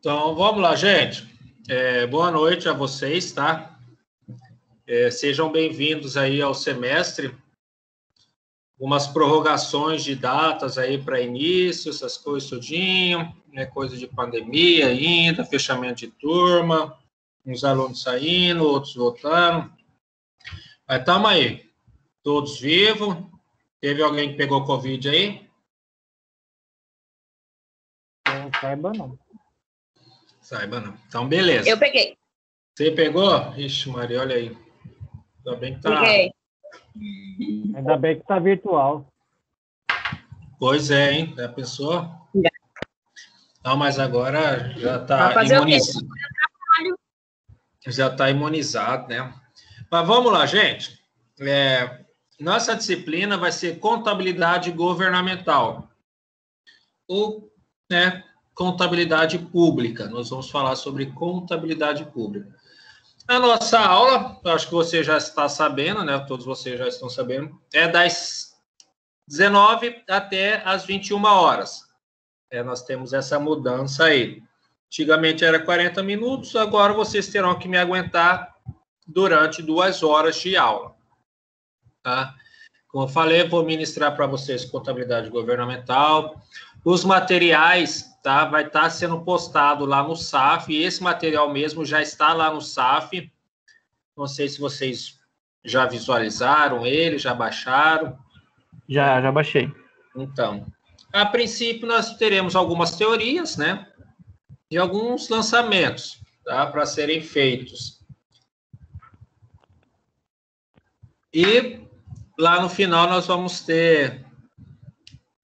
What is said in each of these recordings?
Então, vamos lá, gente. Boa noite a vocês, tá? Sejam bem-vindos aí ao semestre. Umas prorrogações de datas aí para início, essas coisas tudinho, né? Coisa de pandemia ainda, fechamento de turma, uns alunos saindo, outros voltando. Mas estamos aí, todos vivos. Teve alguém que pegou Covid aí? Não saiba, não. Saiba não. Então, beleza. Eu peguei. Você pegou? Ixi, Maria, olha aí. Ainda bem que tá... Peguei. Ainda bem que tá virtual. Pois é, hein? Já pensou? Não, mas agora já Vai está fazer imunizado. Já está imunizado, né? Mas vamos lá, gente. Nossa disciplina vai ser contabilidade governamental. Ou, né, contabilidade pública. Nós vamos falar sobre contabilidade pública. A nossa aula, acho que você já está sabendo, né? Todos vocês já estão sabendo, é das 19 até as 21 horas. Nós temos essa mudança aí. Antigamente era 40 minutos, agora vocês terão que me aguentar durante 2 horas de aula. Tá? Como eu falei, eu vou ministrar para vocês contabilidade governamental. Os materiais, tá? Vai estar sendo postado lá no SAF, e esse material mesmo já está lá no SAF. Não sei se vocês já visualizaram ele, já baixaram. Já baixei. Então, a princípio nós teremos algumas teorias, né? E alguns lançamentos, tá? Para serem feitos. E lá no final nós vamos ter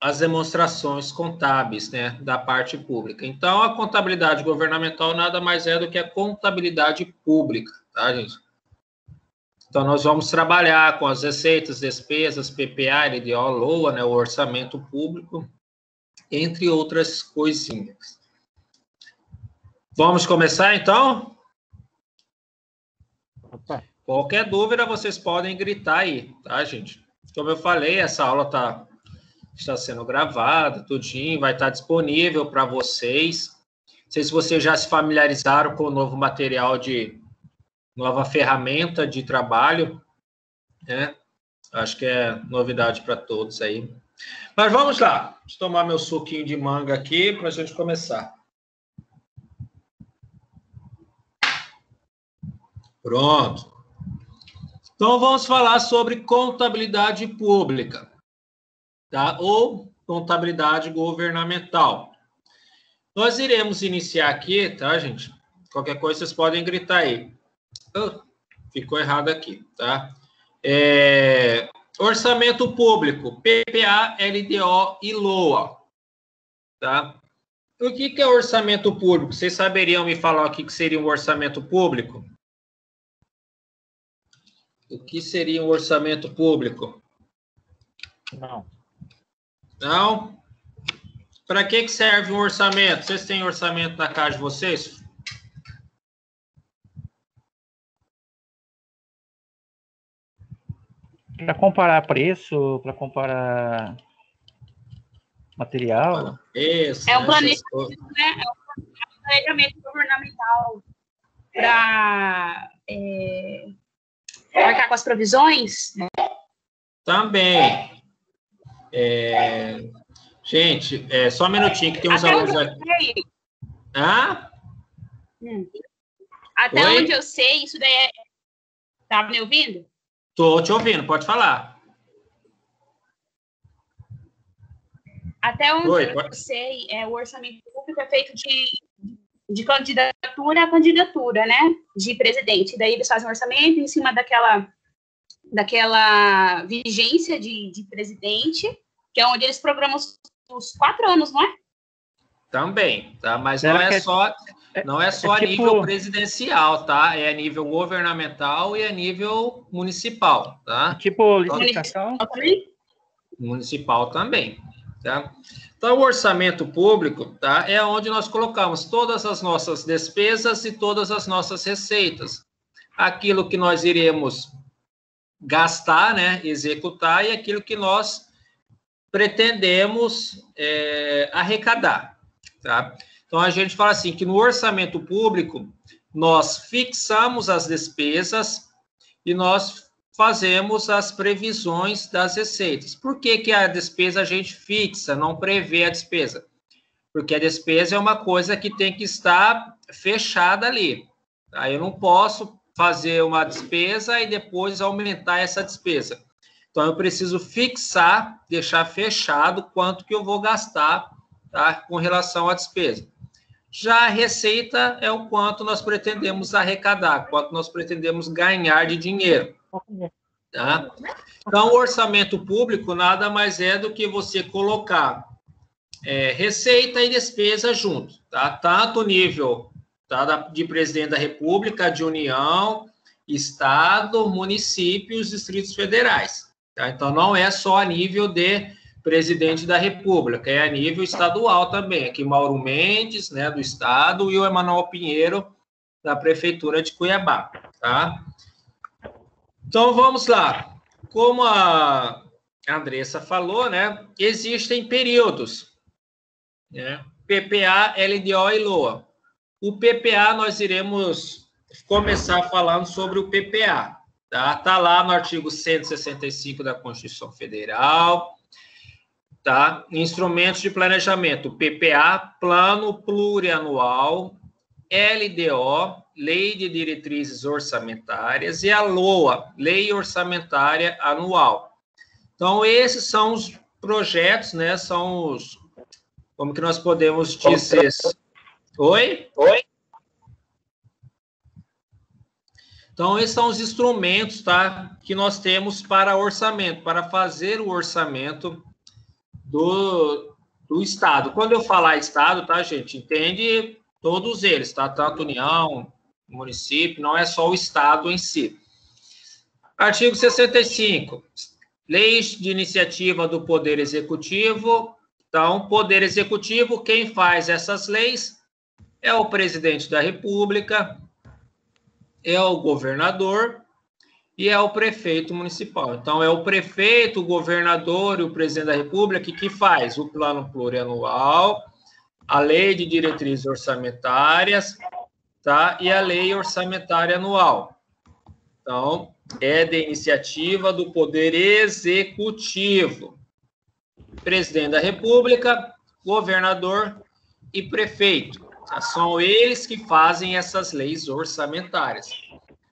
as demonstrações contábeis, né, da parte pública. Então, a contabilidade governamental nada mais é do que a contabilidade pública, tá, gente? Então, nós vamos trabalhar com as receitas, despesas, PPA, LDO, LOA, né, o orçamento público, entre outras coisinhas. Vamos começar, então? Opa. Qualquer dúvida, vocês podem gritar aí, tá, gente? Como eu falei, essa aula está sendo gravada, tudinho, vai estar disponível para vocês. Não sei se vocês já se familiarizaram com o novo material nova ferramenta de trabalho, né? Acho que é novidade para todos aí. Mas vamos lá. Deixa eu tomar meu suquinho de manga aqui para a gente começar. Pronto. Então, vamos falar sobre contabilidade pública, tá? Ou contabilidade governamental. Nós iremos iniciar aqui, tá, gente? Qualquer coisa, vocês podem gritar aí. Ficou errado aqui, tá? Orçamento público, PPA, LDO e LOA, tá? O que é orçamento público? Vocês saberiam me falar o que seria um orçamento público? O que seria um orçamento público? Não. Não? Para que serve um orçamento? Vocês têm orçamento na casa de vocês? Para comparar preço, para comparar material. Isso, É um planejamento, né? É um planejamento governamental para arcar com as provisões. Também. Gente, só um minutinho, que tem uns alunos aqui. Até Oi? onde eu sei, isso daí é... Tá me ouvindo? Tô te ouvindo, pode falar. Até onde eu sei, o orçamento público é feito de candidatura a candidatura, né? De presidente. Daí eles fazem um orçamento em cima daquela vigência de presidente, que é onde eles programam os 4 anos, não é? Também, tá? Mas não é só a tipo... nível presidencial, tá? É a nível governamental e a nível municipal, tá? Tipo licitação? Municipal também, tá? Então, o orçamento público, tá? É onde nós colocamos todas as nossas despesas e todas as nossas receitas. Aquilo que nós iremos gastar, né? Executar, e aquilo que nós pretendemos arrecadar, tá? Então, a gente fala assim, que no orçamento público, nós fixamos as despesas e nós fazemos as previsões das receitas. Por que que a despesa a gente fixa, não prevê a despesa? Porque a despesa é uma coisa que tem que estar fechada ali. Aí eu não posso fazer uma despesa e depois aumentar essa despesa. Então, eu preciso fixar, deixar fechado quanto que eu vou gastar, tá, com relação à despesa. Já a receita é o quanto nós pretendemos arrecadar, quanto nós pretendemos ganhar de dinheiro. Tá? Então, o orçamento público nada mais é do que você colocar receita e despesa junto, tá? Tanto o nível, tá, de presidente da República, de União, Estado, municípios, distritos federais. Tá? Então, não é só a nível de presidente da República, é a nível estadual também. Aqui, Mauro Mendes, né, do Estado, e o Emanuel Pinheiro, da Prefeitura de Cuiabá. Tá? Então, vamos lá. Como a Andressa falou, né, existem períodos, né, PPA, LDO e LOA. O PPA, nós iremos começar falando sobre o PPA. Tá lá no artigo 165 da Constituição Federal, tá? Instrumentos de planejamento, PPA, Plano Plurianual, LDO, Lei de Diretrizes Orçamentárias, e a LOA, Lei Orçamentária Anual. Então, esses são os projetos, né? São os, como que nós podemos dizer? Oi? Então, esses são os instrumentos, tá, que nós temos para orçamento, para fazer o orçamento do Estado. Quando eu falar Estado, tá, gente, entende todos eles, tá? Tanto União, município, não é só o Estado em si. Artigo 65, leis de iniciativa do Poder Executivo. Então, Poder Executivo, quem faz essas leis é o presidente da República, é o governador e é o prefeito municipal. Então, é o prefeito, o governador e o presidente da República que faz o plano plurianual, a lei de diretrizes orçamentárias, tá? E a lei orçamentária anual. Então, é de iniciativa do Poder Executivo. Presidente da República, governador e prefeito. São eles que fazem essas leis orçamentárias.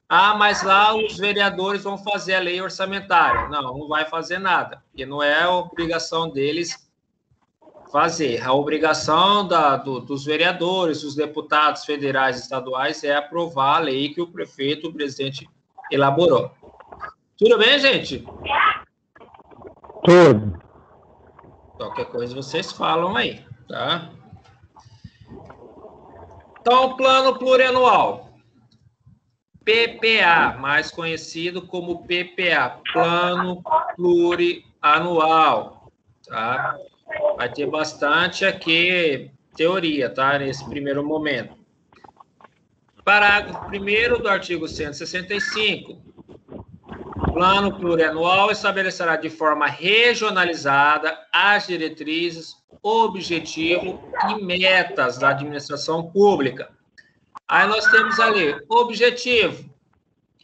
Ah, mas lá os vereadores vão fazer a lei orçamentária. Não vai fazer nada, porque não é a obrigação deles fazer. A obrigação dos vereadores, dos deputados federais e estaduais é aprovar a lei que o prefeito, o presidente, elaborou. Tudo bem, gente? Tudo. Qualquer coisa vocês falam aí, tá? Então, plano plurianual. PPA, mais conhecido como PPA, Plano Plurianual, tá? Vai ter bastante aqui teoria, tá? Nesse primeiro momento. Parágrafo 1º do artigo 165. Plano plurianual estabelecerá de forma regionalizada as diretrizes, objetivo e metas da administração pública. Aí nós temos ali, objetivo,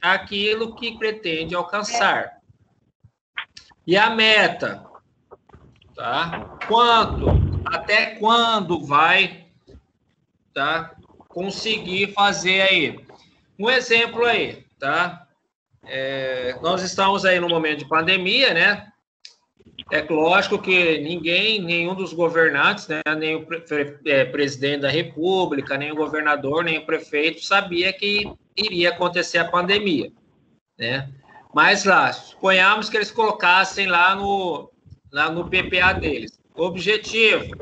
aquilo que pretende alcançar. E a meta, tá? Quanto, até quando vai, tá? Conseguir fazer aí. Um exemplo aí, tá? Nós estamos aí no momento de pandemia, né? É lógico que nenhum dos governantes, né, nem o presidente da República, nem o governador, nem o prefeito sabia que iria acontecer a pandemia, né? Mas lá, suponhamos que eles colocassem lá no PPA deles. Objetivo,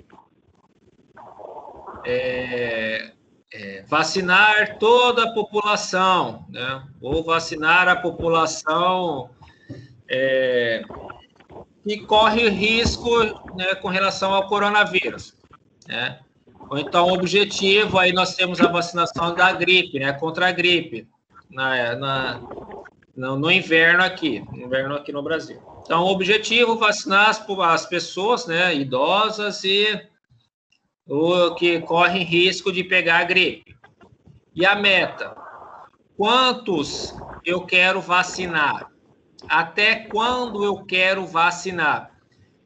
vacinar toda a população, né? Ou vacinar a população que corre risco, né, com relação ao coronavírus, né? Ou então, o objetivo, aí nós temos a vacinação da gripe, né, contra a gripe, no inverno aqui no Brasil. Então, o objetivo, vacinar as pessoas, né, idosas e ou que correm risco de pegar gripe. E a meta? Quantos eu quero vacinar? Até quando eu quero vacinar?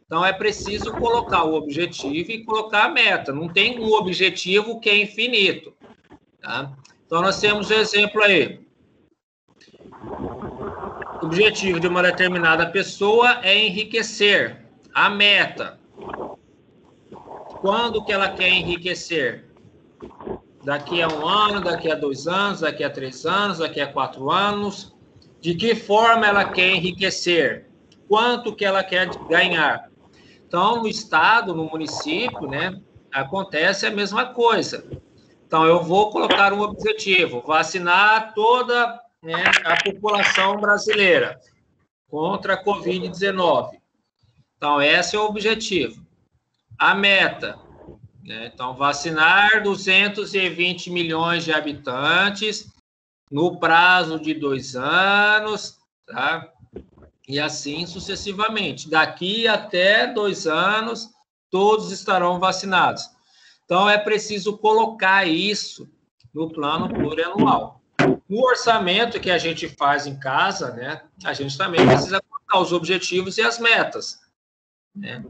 Então, é preciso colocar o objetivo e colocar a meta. Não tem um objetivo que é infinito. Tá? Então, nós temos um exemplo aí. O objetivo de uma determinada pessoa é enriquecer. A meta. Quando que ela quer enriquecer? Daqui a 1 ano, daqui a 2 anos, daqui a 3 anos, daqui a 4 anos. De que forma ela quer enriquecer? Quanto que ela quer ganhar? Então, no estado, no município, né, acontece a mesma coisa. Então, eu vou colocar um objetivo, vacinar toda, né, a população brasileira contra a Covid-19. Então, esse é o objetivo. A meta, né, então, vacinar 220 milhões de habitantes no prazo de 2 anos, tá? E assim sucessivamente. Daqui até 2 anos, todos estarão vacinados. Então, é preciso colocar isso no plano plurianual. No orçamento que a gente faz em casa, né, a gente também precisa colocar os objetivos e as metas, né?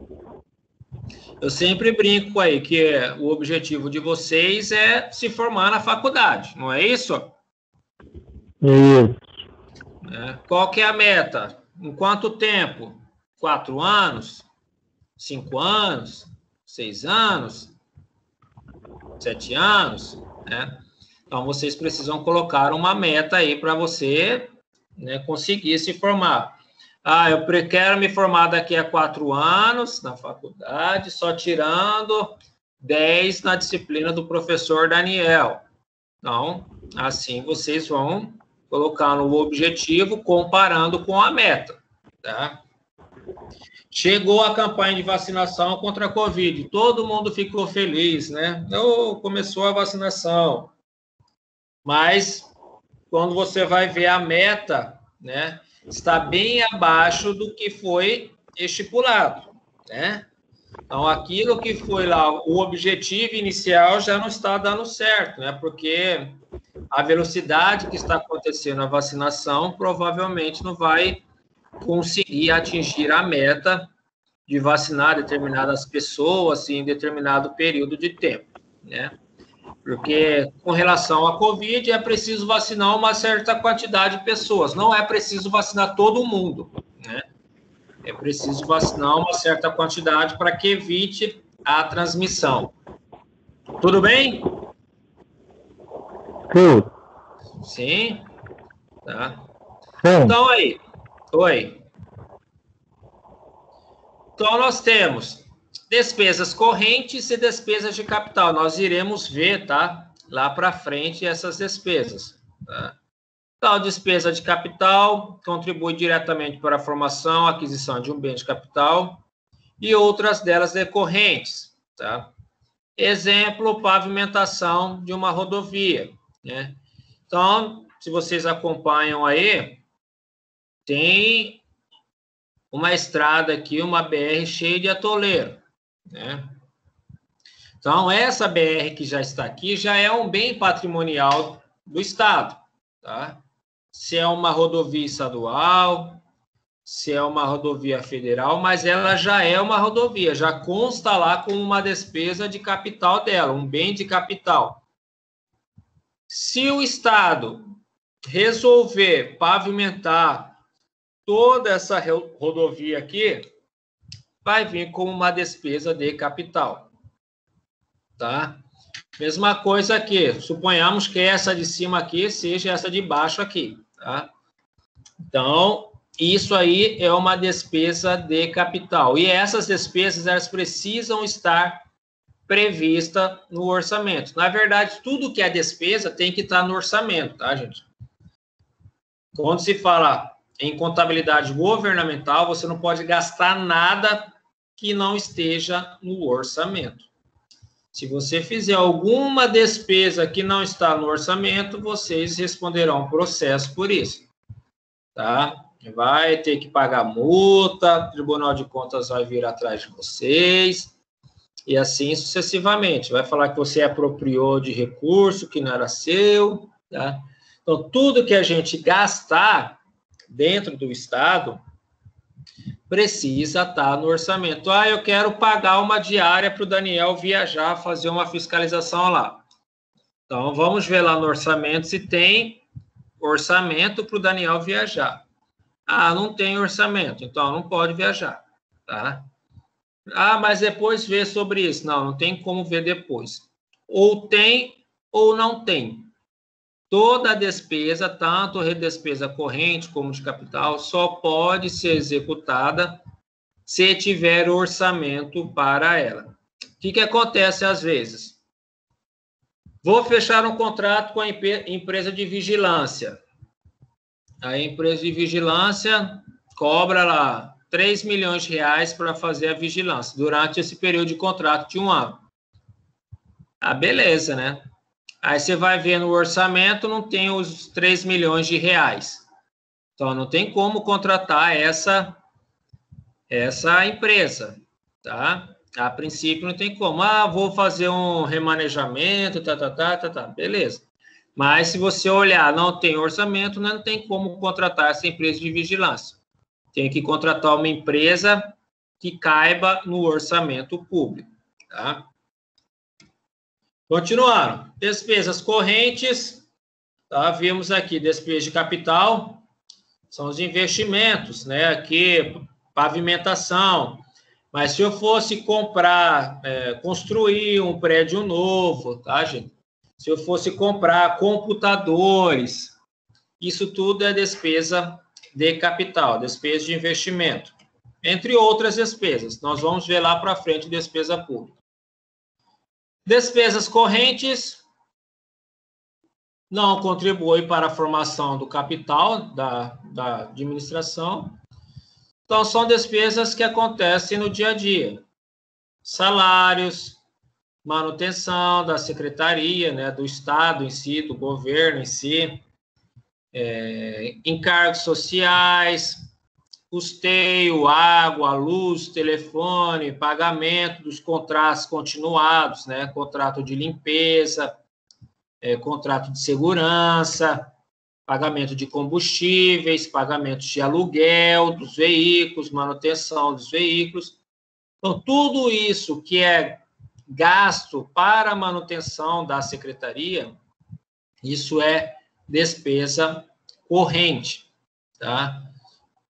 Eu sempre brinco aí que o objetivo de vocês é se formar na faculdade, não é isso? Qual que é a meta? Em quanto tempo? 4 anos? 5 anos? 6 anos? 7 anos? Né? Então, vocês precisam colocar uma meta aí para você, né, conseguir se formar. Ah, eu quero me formar daqui a 4 anos na faculdade, só tirando 10 na disciplina do professor Daniel. Então, assim vocês vão colocar no objetivo, comparando com a meta, tá? Chegou a campanha de vacinação contra a Covid, todo mundo ficou feliz, né? Começou a vacinação. Mas, quando você vai ver a meta, né, está bem abaixo do que foi estipulado, né? Então, aquilo que foi lá, o objetivo inicial já não está dando certo, né? Porque a velocidade que está acontecendo a vacinação provavelmente não vai conseguir atingir a meta de vacinar determinadas pessoas em determinado período de tempo, né? Porque, com relação à Covid, é preciso vacinar uma certa quantidade de pessoas, não é preciso vacinar todo mundo, né? É preciso vacinar uma certa quantidade para que evite a transmissão. Tudo bem? Sim. Tá. Então, aí. Oi. Então, nós temos despesas correntes e despesas de capital. Nós iremos ver, tá? Lá para frente, essas despesas. Tá? Então, despesa de capital contribui diretamente para a formação, aquisição de um bem de capital e outras delas decorrentes, tá? Exemplo, pavimentação de uma rodovia, né? Então, se vocês acompanham aí, tem uma estrada aqui, uma BR cheia de atoleiro, né? Então, essa BR que já está aqui já é um bem patrimonial do Estado, tá? Se é uma rodovia estadual, se é uma rodovia federal, mas ela já é uma rodovia, já consta lá como uma despesa de capital dela, um bem de capital. Se o Estado resolver pavimentar toda essa rodovia aqui, vai vir como uma despesa de capital, tá? Mesma coisa aqui, suponhamos que essa de cima aqui seja essa de baixo aqui, tá? Então, isso aí é uma despesa de capital. E essas despesas, elas precisam estar previstas no orçamento. Na verdade, tudo que é despesa tem que estar no orçamento, tá, gente? Quando se fala em contabilidade governamental, você não pode gastar nada que não esteja no orçamento. Se você fizer alguma despesa que não está no orçamento, vocês responderão processo por isso, tá? Vai ter que pagar multa, o Tribunal de Contas vai vir atrás de vocês, e assim sucessivamente. Vai falar que você apropriou de recurso que não era seu, tá? Então, tudo que a gente gastar dentro do Estado precisa estar no orçamento. Ah, eu quero pagar uma diária para o Daniel viajar, fazer uma fiscalização lá. Então, vamos ver lá no orçamento se tem orçamento para o Daniel viajar. Ah, não tem orçamento, então não pode viajar, tá? Ah, mas depois vê sobre isso. Não, não tem como ver depois. Ou tem ou não tem. Toda despesa, tanto a despesa corrente como de capital, só pode ser executada se tiver orçamento para ela. O que acontece às vezes? Vou fechar um contrato com a empresa de vigilância. A empresa de vigilância cobra lá 3 milhões de reais para fazer a vigilância durante esse período de contrato de 1 ano. Ah, beleza, né? Aí você vai ver no orçamento, não tem os 3 milhões de reais. Então, não tem como contratar essa empresa, tá? A princípio, não tem como. Ah, vou fazer um remanejamento, beleza. Mas, se você olhar, não tem orçamento, não tem como contratar essa empresa de vigilância. Tem que contratar uma empresa que caiba no orçamento público, tá? Continuando, despesas correntes, tá? Vimos aqui despesa de capital, são os investimentos, né? Aqui, pavimentação. Mas se eu fosse comprar, construir um prédio novo, tá, gente? Se eu fosse comprar computadores, isso tudo é despesa de capital, despesa de investimento, entre outras despesas. Nós vamos ver lá para frente despesa pública. Despesas correntes não contribuem para a formação do capital da administração. Então, são despesas que acontecem no dia a dia. Salários, manutenção da secretaria, né, do Estado em si, do governo em si, encargos sociais, custeio, água, luz, telefone, pagamento dos contratos continuados, né? Contrato de limpeza, contrato de segurança, pagamento de combustíveis, pagamento de aluguel dos veículos, manutenção dos veículos. Então, tudo isso que é gasto para a manutenção da secretaria, isso é despesa corrente, tá?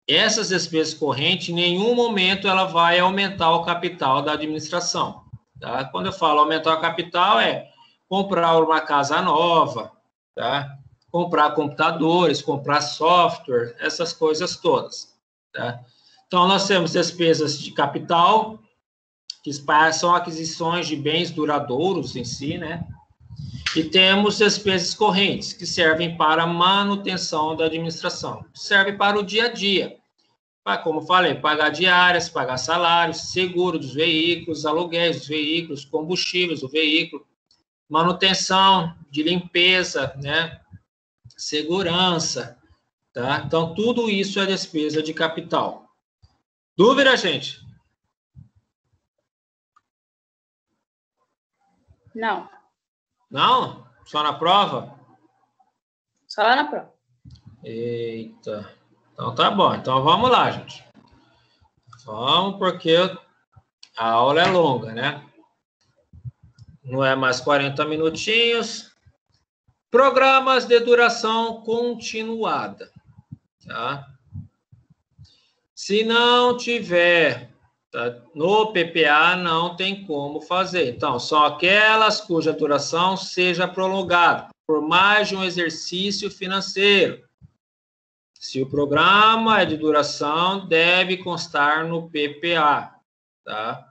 Essas despesas correntes, em nenhum momento ela vai aumentar o capital da administração, tá? Quando eu falo aumentar o capital, é comprar uma casa nova, tá? Comprar computadores, comprar software, essas coisas todas, tá? Então, nós temos despesas de capital, que são aquisições de bens duradouros em si, né? E temos despesas correntes, que servem para a manutenção da administração. Serve para o dia a dia. Como falei, pagar diárias, pagar salários, seguro dos veículos, aluguéis dos veículos, combustíveis do veículo, manutenção de limpeza, né? Segurança, tá? Então, tudo isso é despesa de capital. Dúvida, gente? Não. Não? Só na prova? Só lá na prova. Eita. Então tá bom. Então vamos lá, gente. Vamos, porque a aula é longa, né? Não é mais 40 minutinhos. Programas de duração continuada, tá? Se não tiver, tá, no PPA, não tem como fazer. Então, são aquelas cuja duração seja prolongada por mais de um exercício financeiro. Se o programa é de duração, deve constar no PPA, tá?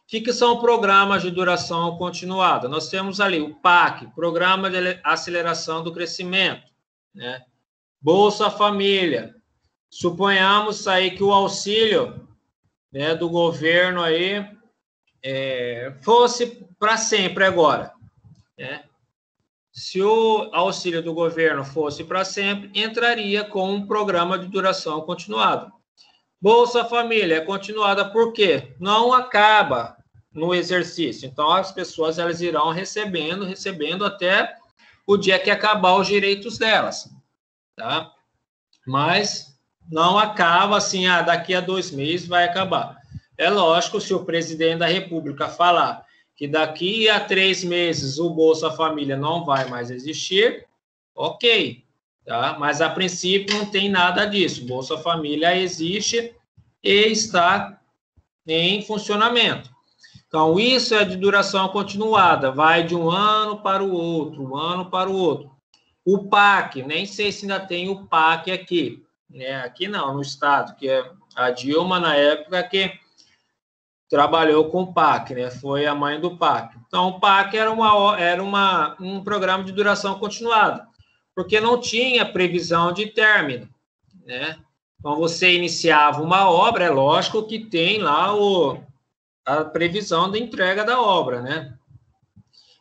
O que são programas de duração continuada? Nós temos ali o PAC, Programa de Aceleração do Crescimento, né? Bolsa Família. Suponhamos aí que o auxílio, né, do governo aí fosse para sempre agora, né? Se o auxílio do governo fosse para sempre, entraria com um programa de duração continuada. Bolsa Família é continuada por quê? Não acaba. no exercício. Então, as pessoas elas irão recebendo até o dia que acabar os direitos delas, tá? Mas não acaba assim, daqui a 2 meses vai acabar. É lógico, se o presidente da República falar que daqui a 3 meses o Bolsa Família não vai mais existir, ok, tá? Mas a princípio não tem nada disso. Bolsa Família existe e está em funcionamento. Então, isso é de duração continuada, vai de um ano para o outro, um ano para o outro. O PAC, nem sei se ainda tem o PAC aqui, né? Aqui não, no estado, que é a Dilma, na época que trabalhou com o PAC, né? Foi a mãe do PAC. Então, o PAC era um programa de duração continuada, porque não tinha previsão de término, né? Então, você iniciava uma obra, é lógico que tem lá a previsão da entrega da obra, né?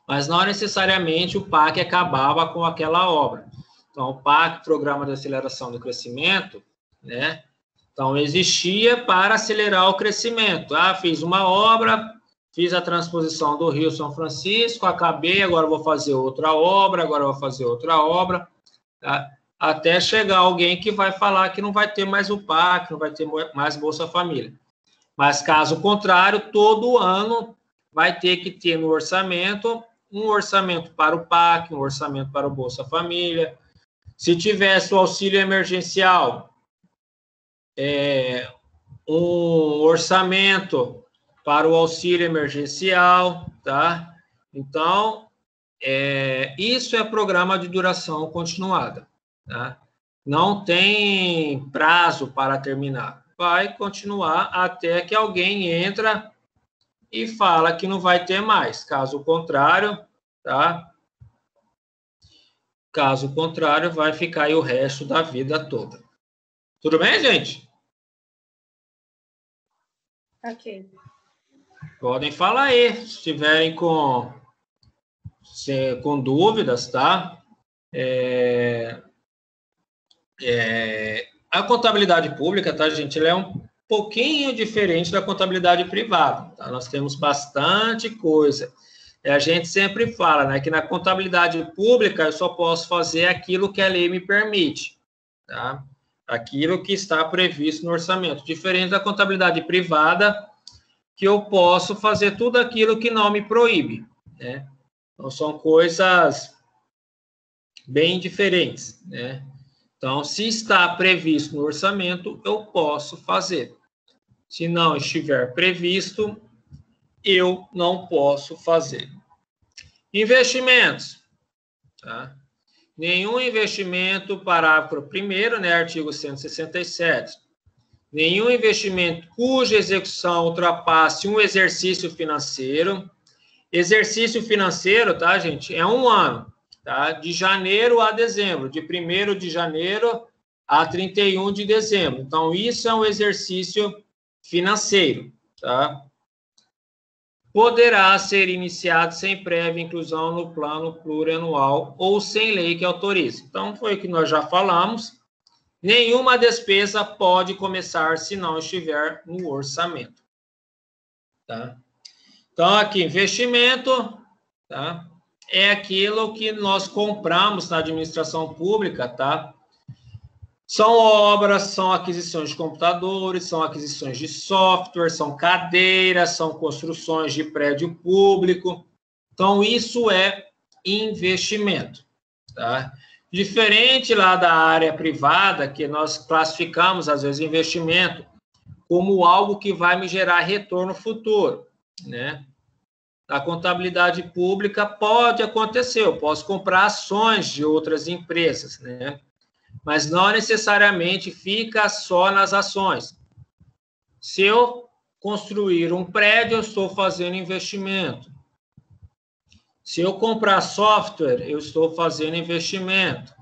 Mas não necessariamente o PAC acabava com aquela obra. Então, o PAC, Programa de Aceleração do Crescimento, né? Então, existia para acelerar o crescimento. Fiz uma obra, fiz a transposição do Rio São Francisco, acabei, agora vou fazer outra obra, tá? Até chegar alguém que vai falar que não vai ter mais o PAC, não vai ter mais Bolsa Família. Mas, caso contrário, todo ano vai ter que ter no orçamento um orçamento para o PAC, um orçamento para o Bolsa Família. Se tivesse o auxílio emergencial, um orçamento para o auxílio emergencial, tá? Então, isso é programa de duração continuada, tá? Não tem prazo para terminar. Vai continuar até que alguém entra e fala que não vai ter mais. Caso contrário, tá? Caso contrário, vai ficar aí o resto da vida toda. Tudo bem, gente? Ok. Podem falar aí, se estiverem com dúvidas, tá? A contabilidade pública, tá, gente? Ela é um pouquinho diferente da contabilidade privada, tá? Nós temos bastante coisa. A gente sempre fala, né, que na contabilidade pública eu só posso fazer aquilo que a lei me permite, tá? Aquilo que está previsto no orçamento. Diferente da contabilidade privada, que eu posso fazer tudo aquilo que não me proíbe, né? Então, são coisas bem diferentes, né? Então, se está previsto no orçamento, eu posso fazer. Se não estiver previsto, eu não posso fazer. Investimentos, tá? Nenhum investimento, parágrafo 1º, né, artigo 167. Nenhum investimento cuja execução ultrapasse um exercício financeiro. Exercício financeiro, tá, gente? É um ano. Tá? De janeiro a dezembro, de 1º de janeiro a 31 de dezembro. Então, isso é um exercício financeiro, tá? Poderá ser iniciado sem prévia inclusão no plano plurianual ou sem lei que autorize. Então, foi o que nós já falamos. Nenhuma despesa pode começar se não estiver no orçamento, tá? Então, aqui, investimento, tá? É aquilo que nós compramos na administração pública, tá? São obras, são aquisições de computadores, são aquisições de software, são cadeiras, são construções de prédio público. Então, isso é investimento, tá? Diferente lá da área privada, que nós classificamos, às vezes, investimento como algo que vai me gerar retorno futuro, né? A contabilidade pública pode acontecer, eu posso comprar ações de outras empresas, né? Mas não necessariamente fica só nas ações. Se eu construir um prédio, eu estou fazendo investimento. Se eu comprar software, eu estou fazendo investimento,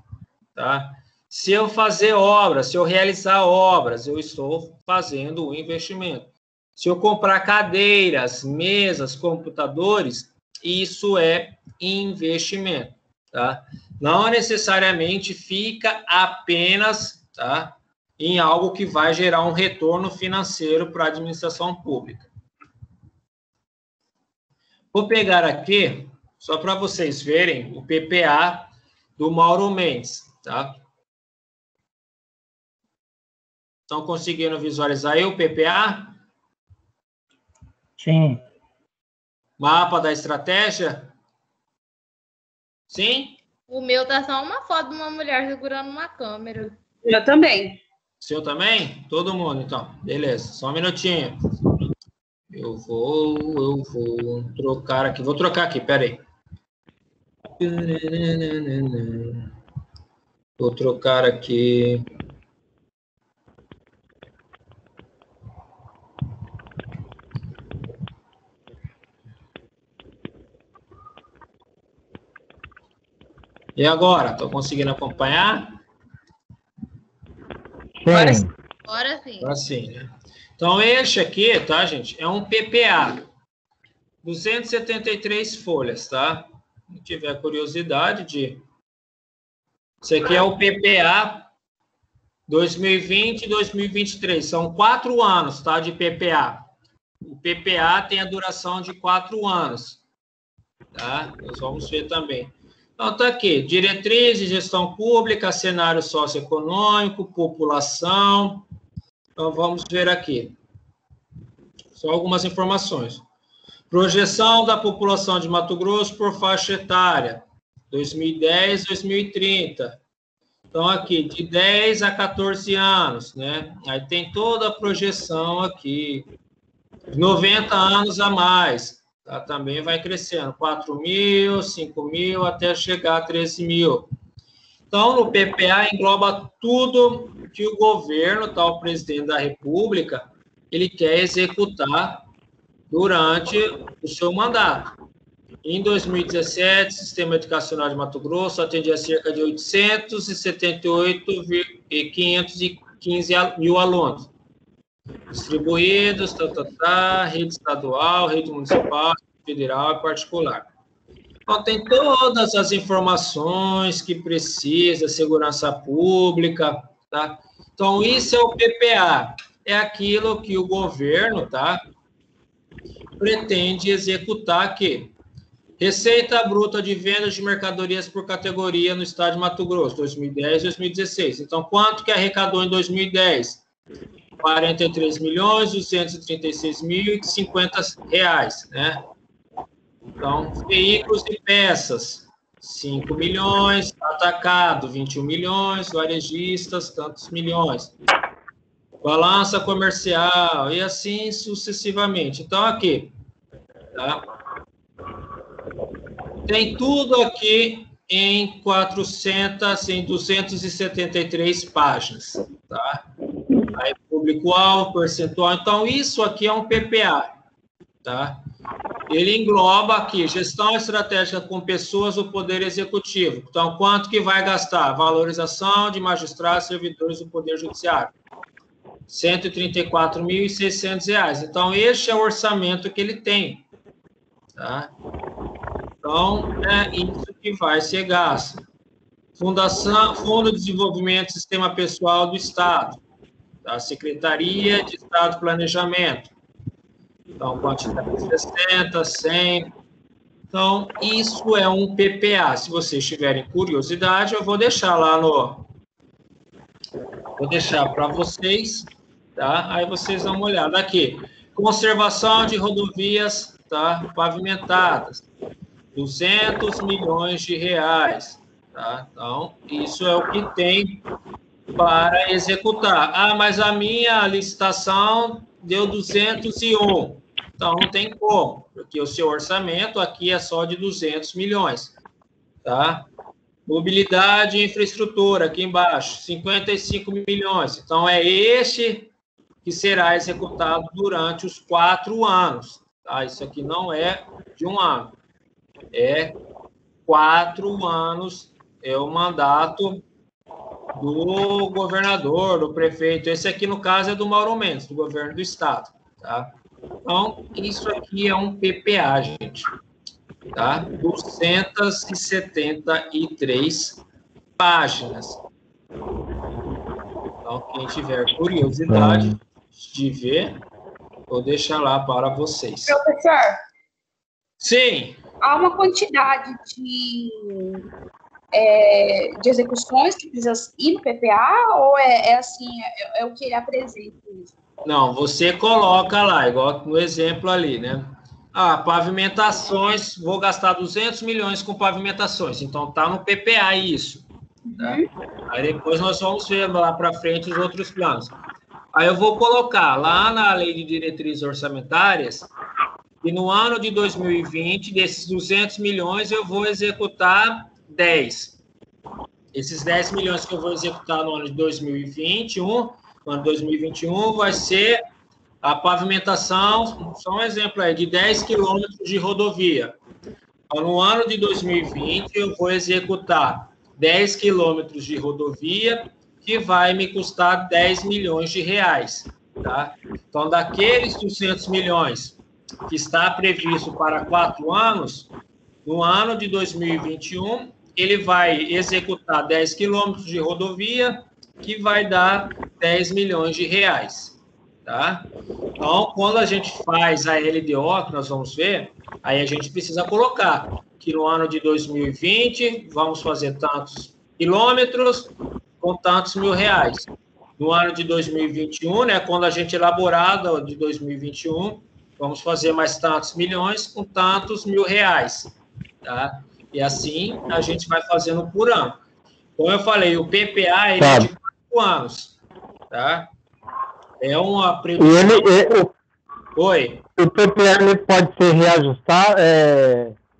tá? Se eu fazer obras, se eu realizar obras, eu estou fazendo um investimento. Se eu comprar cadeiras, mesas, computadores, isso é investimento, tá? Não necessariamente fica apenas, tá, em algo que vai gerar um retorno financeiro para a administração pública. Vou pegar aqui, só para vocês verem, o PPA do Mauro Mendes, tá? Estão conseguindo visualizar aí o PPA? Sim. Mapa da estratégia? Sim? O meu tá só uma foto de uma mulher segurando uma câmera. Eu também. Seu também? Todo mundo, então. Beleza, só um minutinho. Eu vou trocar aqui. Vou trocar aqui, peraí. Vou trocar aqui. E agora? Estou conseguindo acompanhar? Sim. Agora sim. Agora sim, né? Então, este aqui, tá, gente? É um PPA. 273 folhas, tá? Se tiver curiosidade de... Isso aqui é o PPA 2020 e 2023. São 4 anos, tá? De PPA. O PPA tem a duração de 4 anos. Tá? Nós vamos ver também. Então, tá aqui. Diretriz de gestão pública, cenário socioeconômico, população. Então, vamos ver aqui. Só algumas informações. Projeção da população de Mato Grosso por faixa etária. 2010, 2030. Então, aqui, de 10 a 14 anos, né? Aí tem toda a projeção aqui. 90 anos a mais, tá? Também vai crescendo. 4 mil, 5 mil, até chegar a 13 mil. Então, no PPA engloba tudo que o governo, tá? O presidente da República, ele quer executar durante o seu mandato. Em 2017, o Sistema Educacional de Mato Grosso atendia cerca de 878.515 mil alunos, distribuídos, rede estadual, rede municipal, federal e particular. Então, tem todas as informações que precisa, segurança pública, tá? Então, isso é o PPA, é aquilo que o governo, tá, pretende executar aqui. Receita bruta de vendas de mercadorias por categoria no estado de Mato Grosso, 2010 e 2016. Então, quanto que arrecadou em 2010? R$ 43.236.050, né? Então, veículos e peças, 5 milhões, atacado, 21 milhões, varejistas, tantos milhões. Balança comercial, e assim sucessivamente. Então, aqui, tá? Tem tudo aqui em 273 páginas, tá? Aí, público-alvo, percentual. Então, isso aqui é um PPA, tá? Ele engloba aqui, gestão estratégica com pessoas do Poder Executivo. Então, quanto que vai gastar? Valorização de magistrados e servidores do Poder Judiciário. R$ 134.600. Então, este é o orçamento que ele tem, tá? Então, é isso que vai ser gasto. Fundação, Fundo de Desenvolvimento do Sistema Pessoal do Estado, da Secretaria de Estado de Planejamento. Então, quantidade de 60, 100. Então, isso é um PPA. Se vocês tiverem curiosidade, eu vou deixar lá no... Vou deixar para vocês, tá? Aí vocês dão uma olhada aqui. Conservação de rodovias, tá? Pavimentadas. 200 milhões de reais, tá? Então, isso é o que tem para executar. Ah, mas a minha licitação deu 201. Então, não tem como, porque o seu orçamento aqui é só de 200 milhões, tá? Mobilidade e infraestrutura, aqui embaixo, 55 milhões. Então, é este que será executado durante os 4 anos, tá? Isso aqui não é de um ano. É 4 anos, é o mandato do governador, do prefeito. Esse aqui, no caso, é do Mauro Mendes, do governo do estado, tá? Então, isso aqui é um PPA, gente, tá? 273 páginas. Então, quem tiver curiosidade de ver, vou deixar lá para vocês. Professor, Sim. Há uma quantidade de execuções que precisa ir no PPA, ou é assim, é o que ele apresenta? Não, você coloca lá, igual no exemplo ali, né? Pavimentações, vou gastar 200 milhões com pavimentações, então tá no PPA isso. Tá? Aí depois nós vamos ver lá para frente os outros planos. Aí eu vou colocar lá na lei de diretrizes orçamentárias que no ano de 2020, desses 200 milhões, eu vou executar 10. Esses 10 milhões que eu vou executar no ano de 2021, no ano de 2021, vai ser a pavimentação, só um exemplo aí, de 10 quilômetros de rodovia. Então, no ano de 2020, eu vou executar 10 quilômetros de rodovia, que vai me custar 10 milhões de reais. Tá? Então, daqueles 200 milhões que está previsto para 4 anos, no ano de 2021, ele vai executar 10 quilômetros de rodovia, que vai dar 10 milhões de reais. Tá? Então, quando a gente faz a LDO, que nós vamos ver, aí a gente precisa colocar que no ano de 2020, vamos fazer tantos quilômetros com tantos mil reais. No ano de 2021, né, quando a gente elaborar de 2021, vamos fazer mais tantos milhões com tantos mil reais. Tá? E assim a gente vai fazendo por ano. Como eu falei, o PPA ele é de 4 anos. Tá? É uma previsão... Oi? O PPA ele pode ser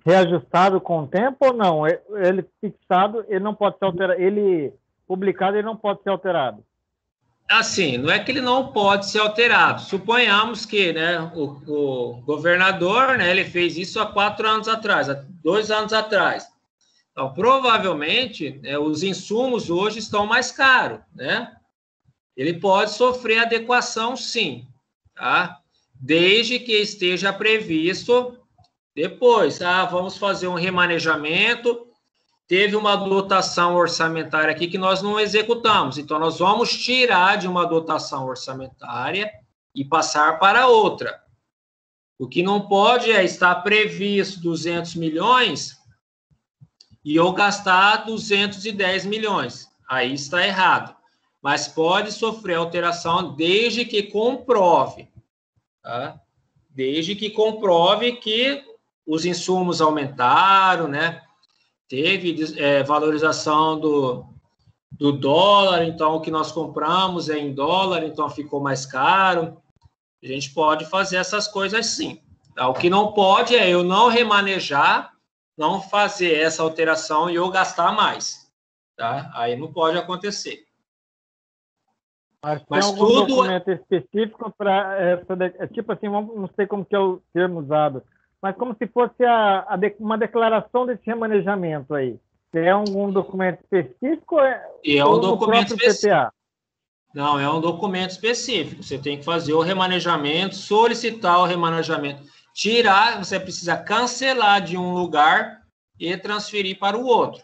reajustado com o tempo ou não? Ele fixado, ele não pode ser alterado. Ele publicado, ele não pode ser alterado. Assim, não é que ele não pode ser alterado. Suponhamos que, né, o governador, né, ele fez isso há 4 anos atrás, há 2 anos atrás. Então, provavelmente, os insumos hoje estão mais caros, né? Ele pode sofrer adequação, sim, tá? Desde que esteja previsto depois. Vamos fazer um remanejamento, teve uma dotação orçamentária aqui que nós não executamos, então nós vamos tirar de uma dotação orçamentária e passar para outra. O que não pode é estar previsto 200 milhões e eu gastar 210 milhões. Aí está errado. Mas pode sofrer alteração desde que comprove, tá? Desde que comprove que os insumos aumentaram, né? Teve valorização do dólar, então o que nós compramos é em dólar, então ficou mais caro. A gente pode fazer essas coisas sim. Tá? O que não pode é eu não remanejar, não fazer essa alteração e eu gastar mais. Tá? Aí não pode acontecer. Mas tem algum documento específico para tipo assim, não sei como que é o termo usado, mas como se fosse uma declaração desse remanejamento aí. É algum documento específico ou um documento específico? PPA? Não, é um documento específico. Você tem que fazer o remanejamento, solicitar o remanejamento, tirar, você precisa cancelar de um lugar e transferir para o outro,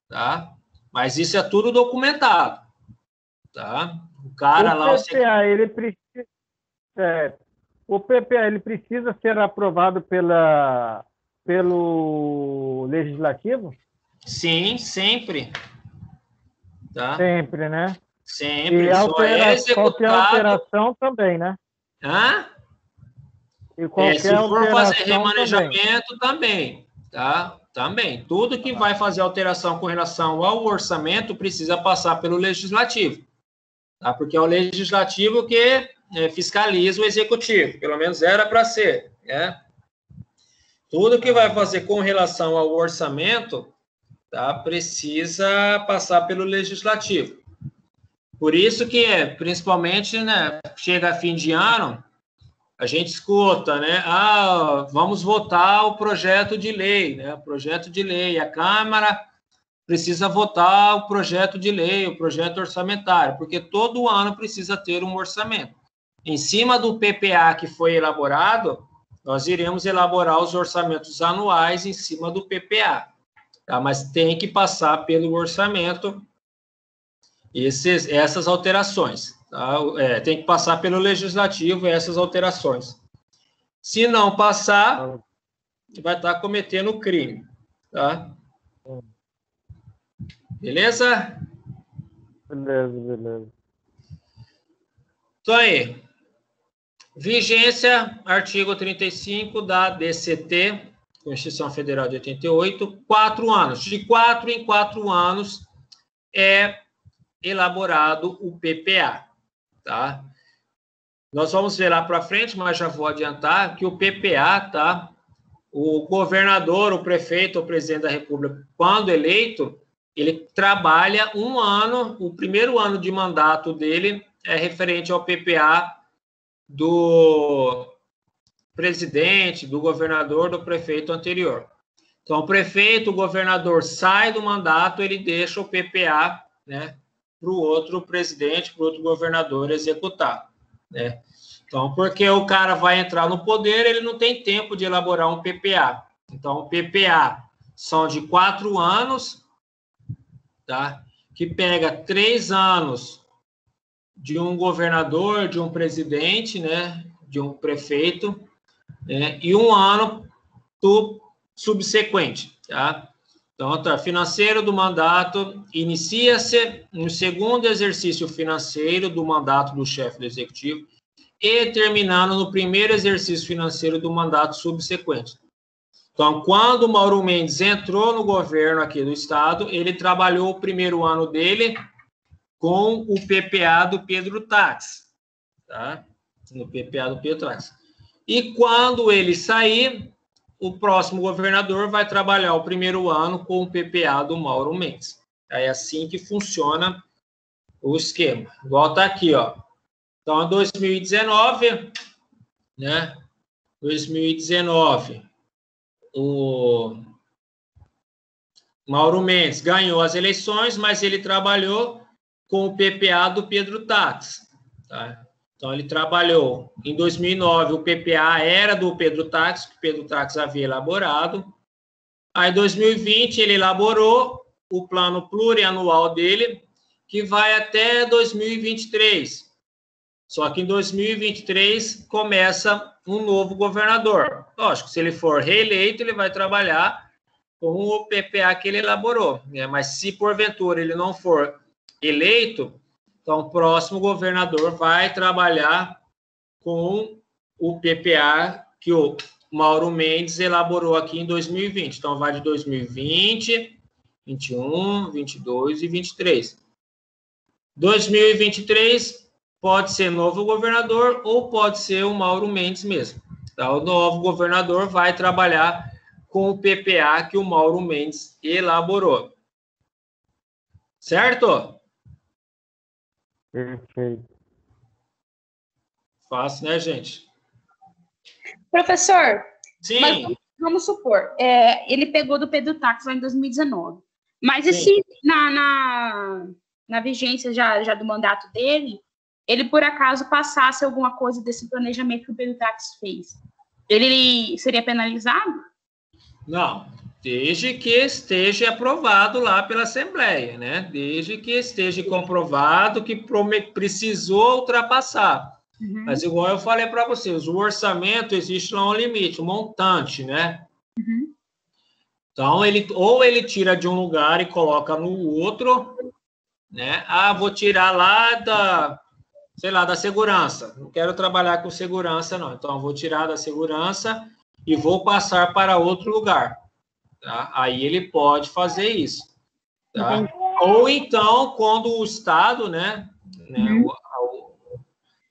tá? Mas isso é tudo documentado, tá? O cara lá... O PPA ele precisa ser aprovado pelo Legislativo? Sim, sempre. Tá? Sempre, né? Sempre. Só é executado... Qualquer alteração também, né? E se for fazer remanejamento também, tá? Também. Tudo que vai fazer alteração com relação ao orçamento precisa passar pelo Legislativo. Tá? Porque é o Legislativo que fiscaliza o Executivo. Pelo menos era para ser. Né? Tudo que vai fazer com relação ao orçamento, tá? Precisa passar pelo Legislativo. Por isso que, principalmente, né, chega a fim de ano, a gente escuta, né? Vamos votar o projeto de lei, né? O projeto de lei. A Câmara precisa votar o projeto de lei, o projeto orçamentário, porque todo ano precisa ter um orçamento. Em cima do PPA que foi elaborado, nós iremos elaborar os orçamentos anuais em cima do PPA, tá? Mas tem que passar pelo orçamento essas alterações, tá? Tem que passar pelo Legislativo essas alterações. Se não passar, vai estar cometendo crime, tá? Beleza? Beleza. Então aí, vigência, artigo 35 da DCT, Constituição Federal de 88, 4 anos. De 4 em 4 anos é elaborado o PPA, tá? Nós vamos ver lá para frente, mas já vou adiantar que o PPA, tá? O governador, o prefeito, o presidente da República, quando eleito, ele trabalha um ano, o primeiro ano de mandato dele é referente ao PPA do presidente, do governador, do prefeito anterior. Então, o prefeito, o governador sai do mandato, ele deixa o PPA, né, para o outro presidente, para o outro governador executar, né? Então, porque o cara vai entrar no poder, ele não tem tempo de elaborar um PPA. Então, o PPA são de 4 anos, tá? Que pega 3 anos de um governador, de um presidente, né? De um prefeito, né? E 1 ano do subsequente, tá? Então, tá, financeiro do mandato inicia-se no segundo exercício financeiro do mandato do chefe do executivo e terminando no primeiro exercício financeiro do mandato subsequente. Então, quando o Mauro Mendes entrou no governo aqui do estado, ele trabalhou o primeiro ano dele com o PPA do Pedro Táxi, tá? No PPA do Pedro Táxi. E quando ele sair, o próximo governador vai trabalhar o primeiro ano com o PPA do Mauro Mendes. É assim que funciona o esquema. Igual tá aqui, ó. Então, em 2019, né? 2019, o Mauro Mendes ganhou as eleições, mas ele trabalhou com o PPA do Pedro Táxi, tá? Então, ele trabalhou em 2009, o PPA era do Pedro Táxi, que o Pedro Táxi havia elaborado. Aí, em 2020, ele elaborou o plano plurianual dele, que vai até 2023. Só que em 2023 começa um novo governador. Lógico, se ele for reeleito, ele vai trabalhar com o PPA que ele elaborou, né? Mas se porventura ele não for eleito, então o próximo governador vai trabalhar com o PPA que o Mauro Mendes elaborou aqui em 2020. Então vai de 2020, 21, 22 e 23. 2023 pode ser novo governador ou pode ser o Mauro Mendes mesmo. Então, o novo governador vai trabalhar com o PPA que o Mauro Mendes elaborou. Certo? Perfeito. Fácil, né, gente? Professor, Sim. Mas vamos supor, ele pegou do Pedro Táxi lá em 2019. Mas e Sim. se na vigência já do mandato dele, ele, por acaso, passasse alguma coisa desse planejamento que o Pedro Táxi fez? Ele seria penalizado? Não, desde que esteja aprovado lá pela Assembleia, né? Desde que esteja comprovado que precisou ultrapassar. Uhum. Mas, igual eu falei para vocês, o orçamento existe lá um limite, um montante, né? Uhum. Então, ele tira de um lugar e coloca no outro, né? Ah, vou tirar lá da segurança. Não quero trabalhar com segurança, não. Então, eu vou tirar da segurança e vou passar para outro lugar. Tá? Aí ele pode fazer isso. Tá? Ou então, quando o Estado, né,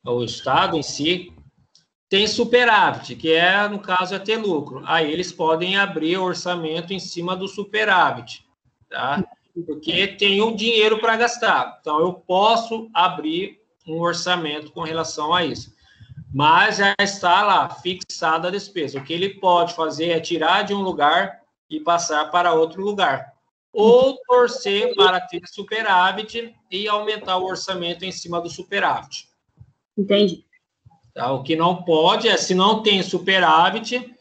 o Estado em si, tem superávit, que no caso, é ter lucro. Aí eles podem abrir o orçamento em cima do superávit. Tá? Porque tem o dinheiro para gastar. Então, eu posso abrir um orçamento com relação a isso. Mas já está lá, fixada a despesa. O que ele pode fazer é tirar de um lugar e passar para outro lugar. Ou torcer para ter superávit e aumentar o orçamento em cima do superávit. Entendi. Tá? O que não pode é, se não tem superávit,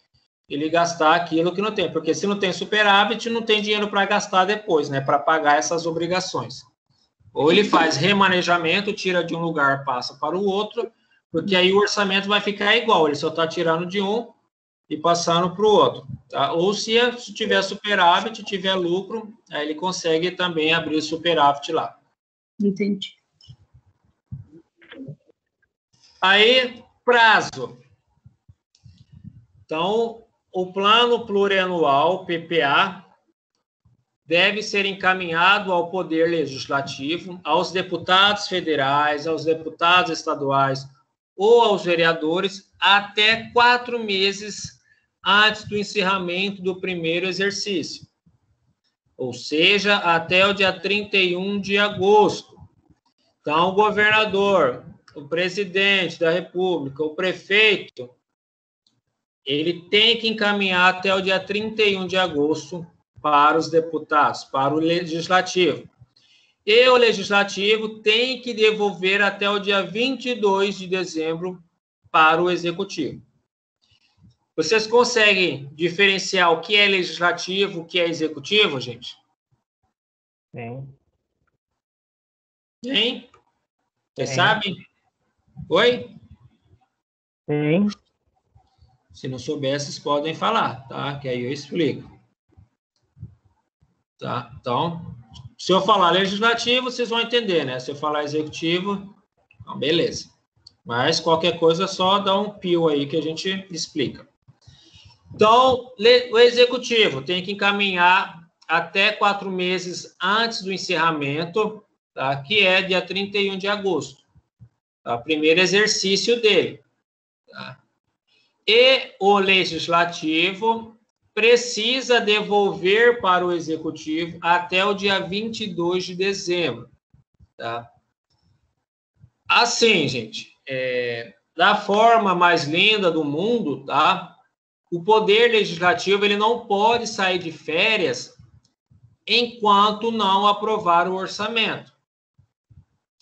ele gastar aquilo que não tem. Porque se não tem superávit, não tem dinheiro para gastar depois, né? Para pagar essas obrigações. Ou ele faz remanejamento, tira de um lugar, passa para o outro, porque aí o orçamento vai ficar igual, ele só está tirando de um e passando para o outro. Tá? Ou se tiver superávit, tiver lucro, aí ele consegue também abrir o superávit lá. Entendi. Aí, prazo. Então, o plano plurianual, PPA, deve ser encaminhado ao Poder Legislativo, aos deputados federais, aos deputados estaduais ou aos vereadores até 4 meses antes do encerramento do primeiro exercício, ou seja, até o dia 31 de agosto. Então, o governador, o presidente da República, o prefeito, ele tem que encaminhar até o dia 31 de agosto para os deputados, para o legislativo. E o legislativo tem que devolver até o dia 22 de dezembro para o executivo. Vocês conseguem diferenciar o que é legislativo, o que é executivo, gente? Sim. Hein? Vocês sabem? Oi? Sim. Se não souber, vocês podem falar, tá? Que aí eu explico. Tá? Então, se eu falar legislativo, vocês vão entender, né? Se eu falar executivo, então beleza. Mas qualquer coisa, só dá um pio aí que a gente explica. Então, o executivo tem que encaminhar até 4 meses antes do encerramento, tá? Que é dia 31 de agosto. Tá? Primeiro exercício dele. Tá? E o legislativo precisa devolver para o executivo até o dia 22 de dezembro. Tá? Assim, gente, da forma mais linda do mundo, tá? O poder legislativo ele não pode sair de férias enquanto não aprovar o orçamento.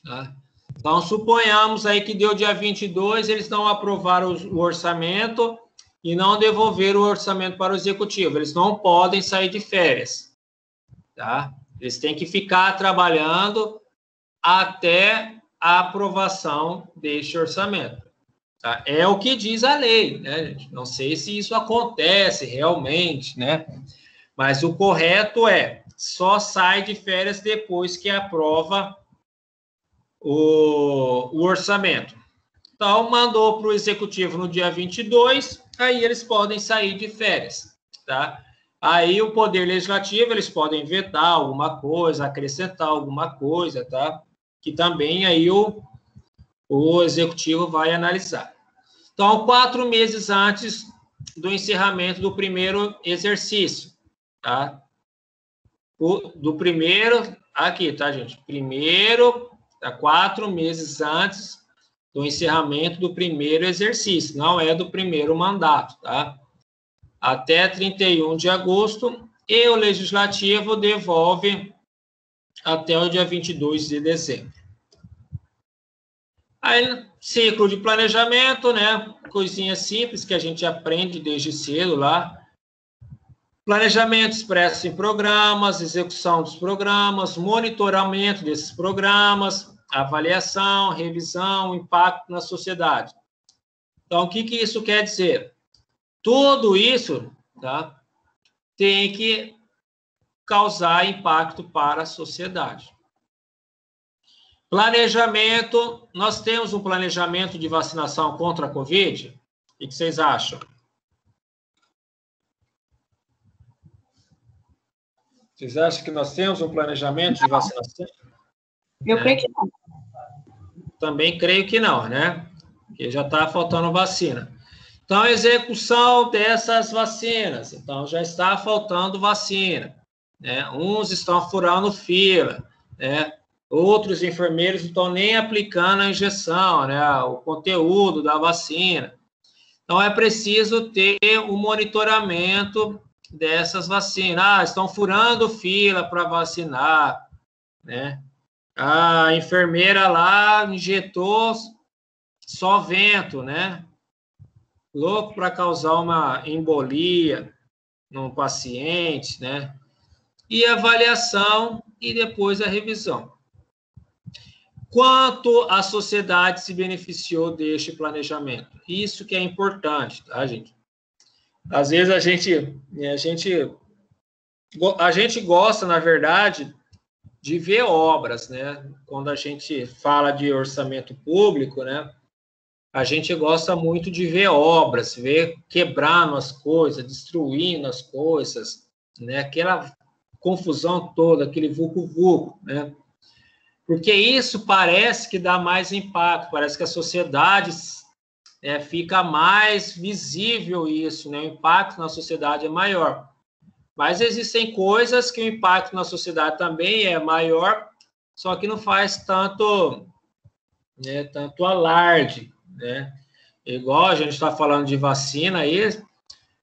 Tá? Então, suponhamos aí que deu dia 22, eles não aprovaram o orçamento e não devolveram o orçamento para o executivo. Eles não podem sair de férias. Tá? Eles têm que ficar trabalhando até a aprovação deste orçamento. Tá? É o que diz a lei, né, gente? Não sei se isso acontece realmente, né? Mas o correto só sai de férias depois que aprova o orçamento. Então, mandou para o executivo no dia 22, aí eles podem sair de férias, tá? Aí o Poder Legislativo, eles podem vetar alguma coisa, acrescentar alguma coisa, tá? Que também aí o executivo vai analisar. Então, 4 meses antes do encerramento do primeiro exercício, tá? Do primeiro, aqui, tá, gente? Primeiro, tá? 4 meses antes do encerramento do primeiro exercício, não é do primeiro mandato, tá? Até 31 de agosto, e o legislativo devolve até o dia 22 de dezembro. Aí, ciclo de planejamento, né? Coisinha simples que a gente aprende desde cedo lá. Planejamento expresso em programas, execução dos programas, monitoramento desses programas, avaliação, revisão, impacto na sociedade. Então, o que isso quer dizer? Tudo isso, tá? Tem que causar impacto para a sociedade. Planejamento, nós temos um planejamento de vacinação contra a Covid? O que vocês acham? Vocês acham que nós temos um planejamento de vacinação? Eu creio que não. Também creio que não, né? Porque já está faltando vacina. Então, execução dessas vacinas. Então, já está faltando vacina. Né? Uns estão furando fila, né? Outros enfermeiros não estão nem aplicando a injeção, né? O conteúdo da vacina. Então, é preciso ter o monitoramento dessas vacinas. Estão furando fila para vacinar, né? A enfermeira lá injetou só vento, né? Louco para causar uma embolia no paciente, né? E a avaliação e depois a revisão. Quanto a sociedade se beneficiou deste planejamento? Isso que é importante, tá, gente? Às vezes a gente gosta, na verdade, de ver obras, né? Quando a gente fala de orçamento público, né? A gente gosta muito de ver obras, ver quebrando as coisas, destruindo as coisas, né? Aquela confusão toda, aquele vucu-vucu, né? Porque isso parece que dá mais impacto, parece que a sociedade fica mais visível isso, né? O impacto na sociedade é maior. Mas existem coisas que o impacto na sociedade também é maior, só que não faz tanto alarde, né? Igual a gente está falando de vacina aí,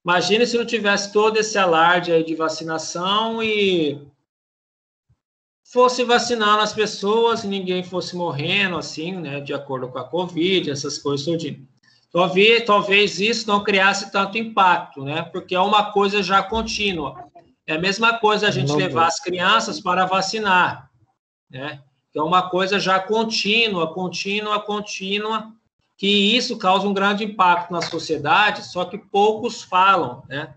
imagine se não tivesse todo esse alarde aí de vacinação e fosse vacinando as pessoas e ninguém fosse morrendo, assim, né, de acordo com a Covid, essas coisas tudinho. Talvez isso não criasse tanto impacto, né, porque é uma coisa já contínua. É a mesma coisa a gente levar as crianças para vacinar, né, que é uma coisa já contínua, que isso causa um grande impacto na sociedade, só que poucos falam, né.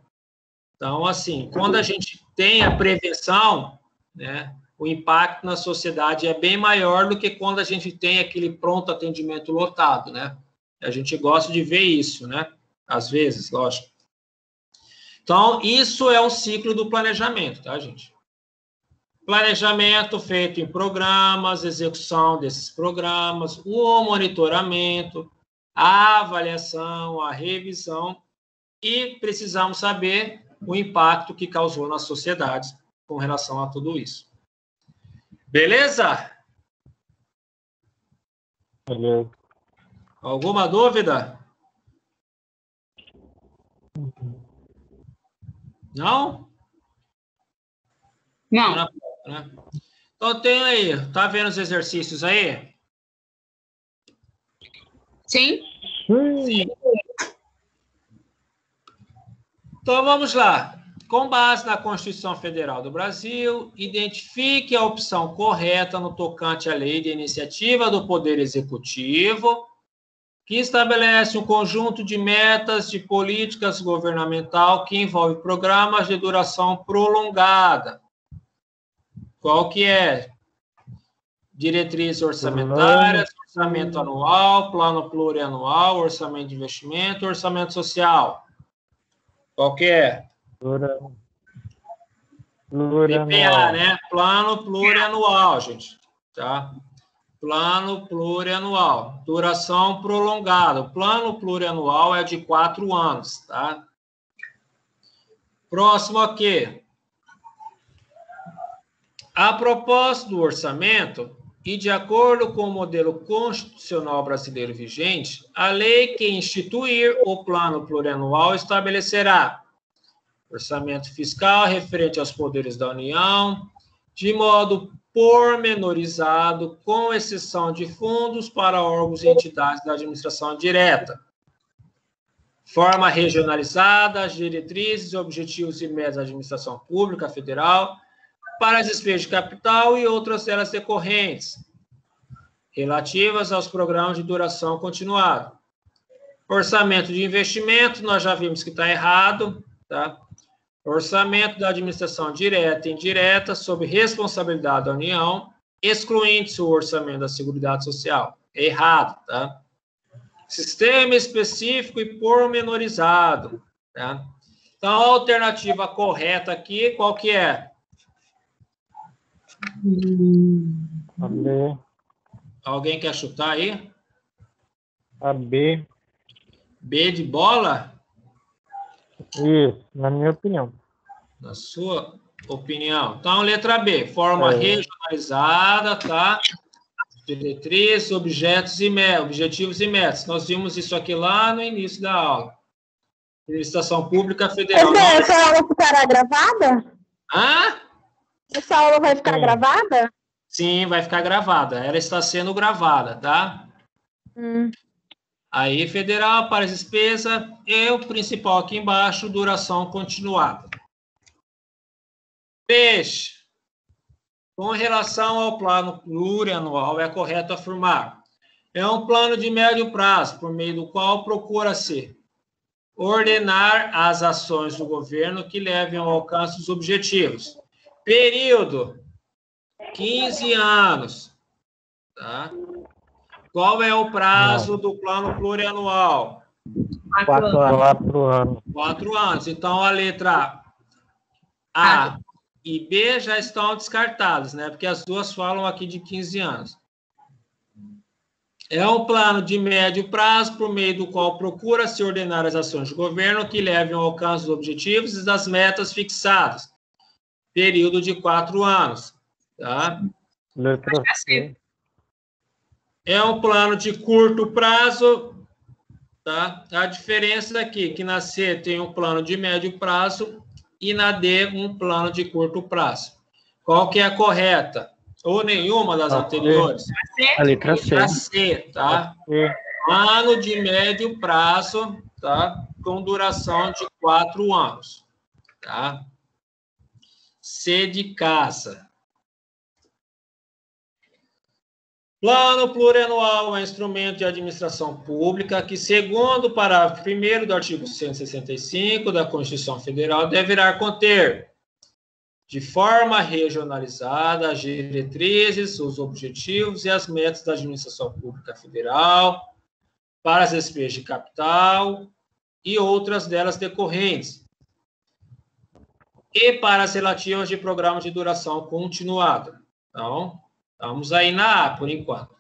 Então, assim, quando a gente tem a prevenção, né, o impacto na sociedade é bem maior do que quando a gente tem aquele pronto atendimento lotado, né? A gente gosta de ver isso, né? Às vezes, lógico. Então, isso é o ciclo do planejamento, tá, gente? Planejamento feito em programas, execução desses programas, o monitoramento, a avaliação, a revisão, e precisamos saber o impacto que causou nas sociedades com relação a tudo isso. Beleza? Beleza. Alguma dúvida? Não? Não. Então, tem aí. Tá vendo os exercícios aí? Sim? Sim. Então, vamos lá. Com base na Constituição Federal do Brasil, identifique a opção correta no tocante à lei de iniciativa do Poder Executivo, que estabelece um conjunto de metas de políticas governamental que envolve programas de duração prolongada. Qual que é? Diretrizes orçamentárias, orçamento anual, plano plurianual, orçamento de investimento, orçamento social. Qual que é? PPA, né? Plano plurianual, gente. Tá? Plano plurianual. Duração prolongada. O plano plurianual é de 4 anos, tá? Próximo aqui. A propósito do orçamento, e de acordo com o modelo constitucional brasileiro vigente, a lei que instituir o plano plurianual estabelecerá orçamento fiscal referente aos poderes da União, de modo pormenorizado, com exceção de fundos para órgãos e entidades da administração direta. Forma regionalizada, as diretrizes, objetivos e metas da administração pública federal, para as despesas de capital e outras delas decorrentes, relativas aos programas de duração continuada. Orçamento de investimento, nós já vimos que está errado, tá? Orçamento da administração direta e indireta sob responsabilidade da União, excluindo-se o orçamento da Seguridade Social. É errado, tá? Sistema específico e pormenorizado, tá? Então, a alternativa correta aqui, qual que é? A B. Alguém quer chutar aí? A B. B de bola? Isso, na minha opinião. Na sua opinião. Então, letra B, forma regionalizada, tá? Diretrizes, objetivos e metas. Nós vimos isso aqui lá no início da aula. Administração Pública Federal. Essa aula ficará gravada? Hã? Essa aula vai ficar gravada? Sim, vai ficar gravada. Ela está sendo gravada, tá? Aí, federal, para as despesas, e o principal aqui embaixo, duração continuada. Peixe. Com relação ao plano plurianual, é correto afirmar. É um plano de médio prazo, por meio do qual procura-se ordenar as ações do governo que levem ao alcance dos objetivos. Período, 15 anos. Tá? Qual é o prazo do plano plurianual? 4 anos. 4 anos. Então, a letra A e B já estão descartadas, né? Porque as duas falam aqui de 15 anos. É um plano de médio prazo, por meio do qual procura-se ordenar as ações do governo que levem ao alcance dos objetivos e das metas fixadas. Período de 4 anos. Tá? Letra C. É um plano de curto prazo. Tá? A diferença aqui é que na C tem um plano de médio prazo e na D um plano de curto prazo. Qual que é a correta? Ou nenhuma das anteriores? A letra C. A C, tá? Plano de médio prazo, tá? Com duração de 4 anos, tá? C de casa. Plano plurianual é um instrumento de administração pública que, segundo o parágrafo 1º do artigo 165 da Constituição Federal, deverá conter, de forma regionalizada, as diretrizes, os objetivos e as metas da administração pública federal para as despesas de capital e outras delas decorrentes, e para as relativas de programa de duração continuada. Então, estamos aí na A, por enquanto.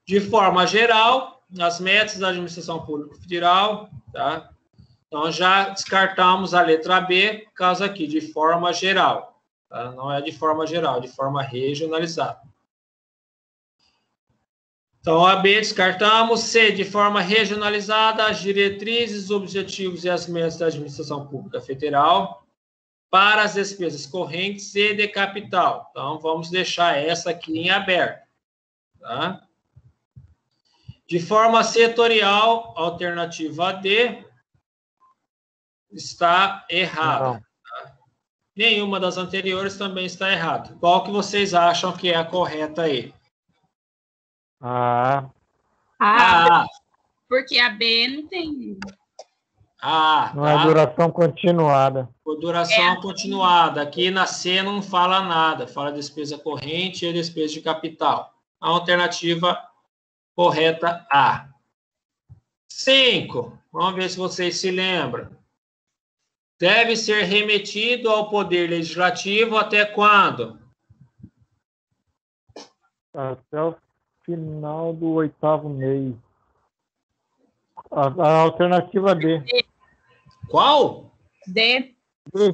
De forma geral, as metas da administração pública federal, tá? Então, já descartamos a letra B, caso aqui, de forma geral. Tá? Não é de forma geral, de forma regionalizada. Então, a B descartamos. C, de forma regionalizada, as diretrizes, os objetivos e as metas da administração pública federal para as despesas correntes e de capital. Então, vamos deixar essa aqui em aberto. Tá? De forma setorial, alternativa D está errada. Tá? Nenhuma das anteriores também está errada. Qual que vocês acham que é a correta aí? A. Porque a B não tem. Não é duração continuada. Por duração continuada. Aqui na C não fala nada. Fala despesa corrente e despesa de capital. A alternativa correta A. 5. Vamos ver se vocês se lembram. Deve ser remetido ao Poder Legislativo até quando? Até o final do 8º mês. A alternativa D. Qual? D.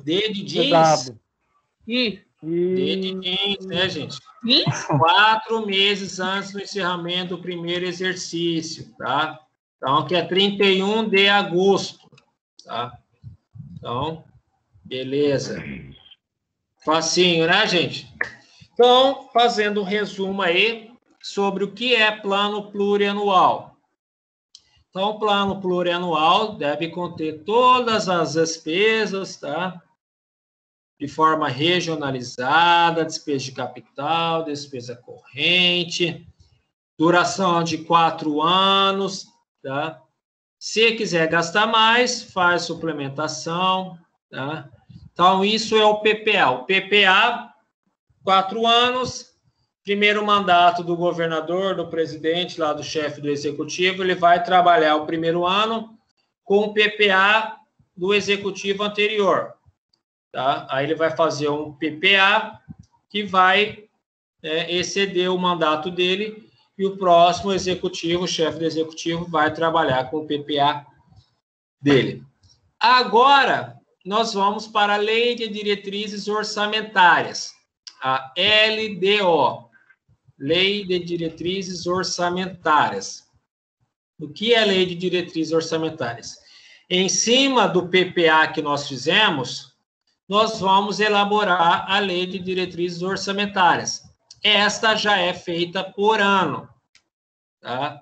D de jeans? I. D de jeans, né, gente? 4 meses antes do encerramento do primeiro exercício, tá? Então, que é 31 de agosto, tá? Então, beleza. Facinho, né, gente? Então, fazendo um resumo aí sobre o que é plano plurianual. Então, o plano plurianual deve conter todas as despesas, tá? De forma regionalizada, despesa de capital, despesa corrente, duração de 4 anos, tá? Se quiser gastar mais, faz suplementação, tá? Então, isso é o PPA. O PPA, 4 anos, primeiro mandato do governador, do presidente, lá do chefe do executivo, ele vai trabalhar o primeiro ano com o PPA do executivo anterior, tá? Aí ele vai fazer um PPA que vai exceder o mandato dele e o próximo executivo, o chefe do executivo, vai trabalhar com o PPA dele. Agora, nós vamos para a Lei de Diretrizes Orçamentárias, a LDO, Lei de Diretrizes Orçamentárias. O que é a Lei de Diretrizes Orçamentárias? Em cima do PPA que nós fizemos, nós vamos elaborar a Lei de Diretrizes Orçamentárias. Esta já é feita por ano, tá?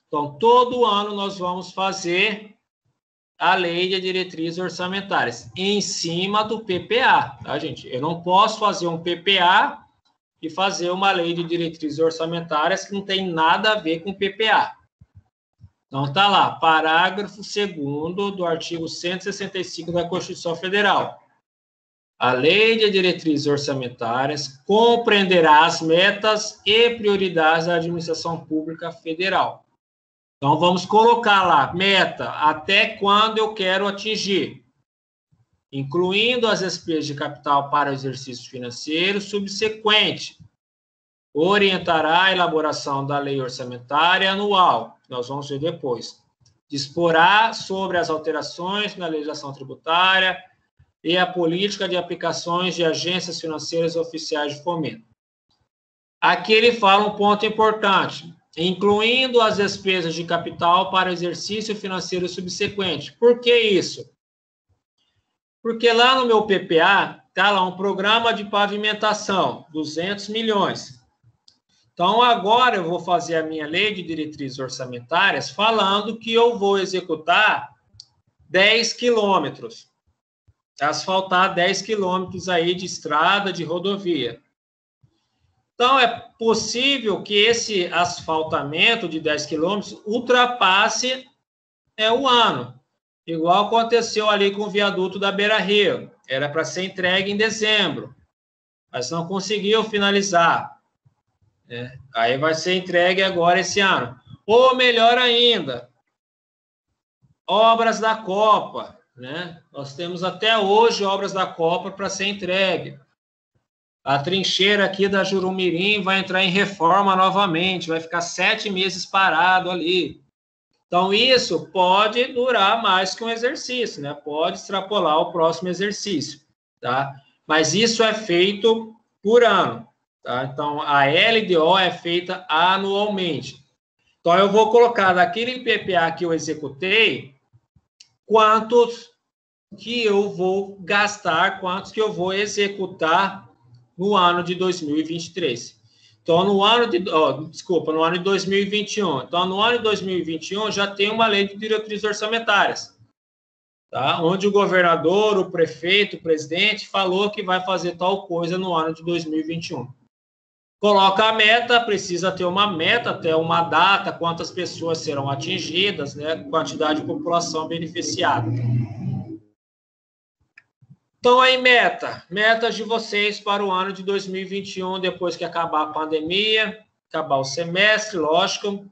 Então, todo ano nós vamos fazer a Lei de Diretrizes Orçamentárias em cima do PPA, tá, gente? Eu não posso fazer um PPA e fazer uma Lei de Diretrizes Orçamentárias que não tem nada a ver com PPA. Então, está lá, parágrafo 2º do artigo 165 da Constituição Federal. A Lei de Diretrizes Orçamentárias compreenderá as metas e prioridades da administração pública federal. Então, vamos colocar lá, meta, até quando eu quero atingir, incluindo as despesas de capital para o exercício financeiro subsequente. Orientará a elaboração da lei orçamentária anual, nós vamos ver depois. Disporá sobre as alterações na legislação tributária e a política de aplicações de agências financeiras oficiais de fomento. Aqui ele fala um ponto importante, incluindo as despesas de capital para exercício financeiro subsequente. Por que isso? Porque lá no meu PPA, está lá um programa de pavimentação, 200 milhões. Então, agora eu vou fazer a minha lei de diretrizes orçamentárias falando que eu vou executar 10 quilômetros, asfaltar 10 quilômetros aí de estrada, de rodovia. Então, é possível que esse asfaltamento de 10 quilômetros ultrapasse o ano, igual aconteceu ali com o viaduto da Beira-Rio. Era para ser entregue em dezembro, mas não conseguiu finalizar. Aí vai ser entregue agora esse ano. Ou melhor ainda, obras da Copa, né? Nós temos até hoje obras da Copa para ser entregue. A trincheira aqui da Jurumirim vai entrar em reforma novamente, vai ficar 7 meses parado ali. Então, isso pode durar mais que um exercício, né? Pode extrapolar o próximo exercício, tá? Mas isso é feito por ano. Tá? Então, a LDO é feita anualmente. Então, eu vou colocar daquele PPA que eu executei, quantos que eu vou gastar, quantos que eu vou executar no ano de 2023. Então, no ano de 2021. Então, no ano de 2021, já tem uma lei de diretrizes orçamentárias, tá? Onde o governador, o prefeito, o presidente falou que vai fazer tal coisa no ano de 2021. Coloca a meta, precisa ter uma meta, até uma data, quantas pessoas serão atingidas, né? Quantidade de população beneficiada. Então, aí, metas de vocês para o ano de 2021, depois que acabar a pandemia, acabar o semestre, lógico.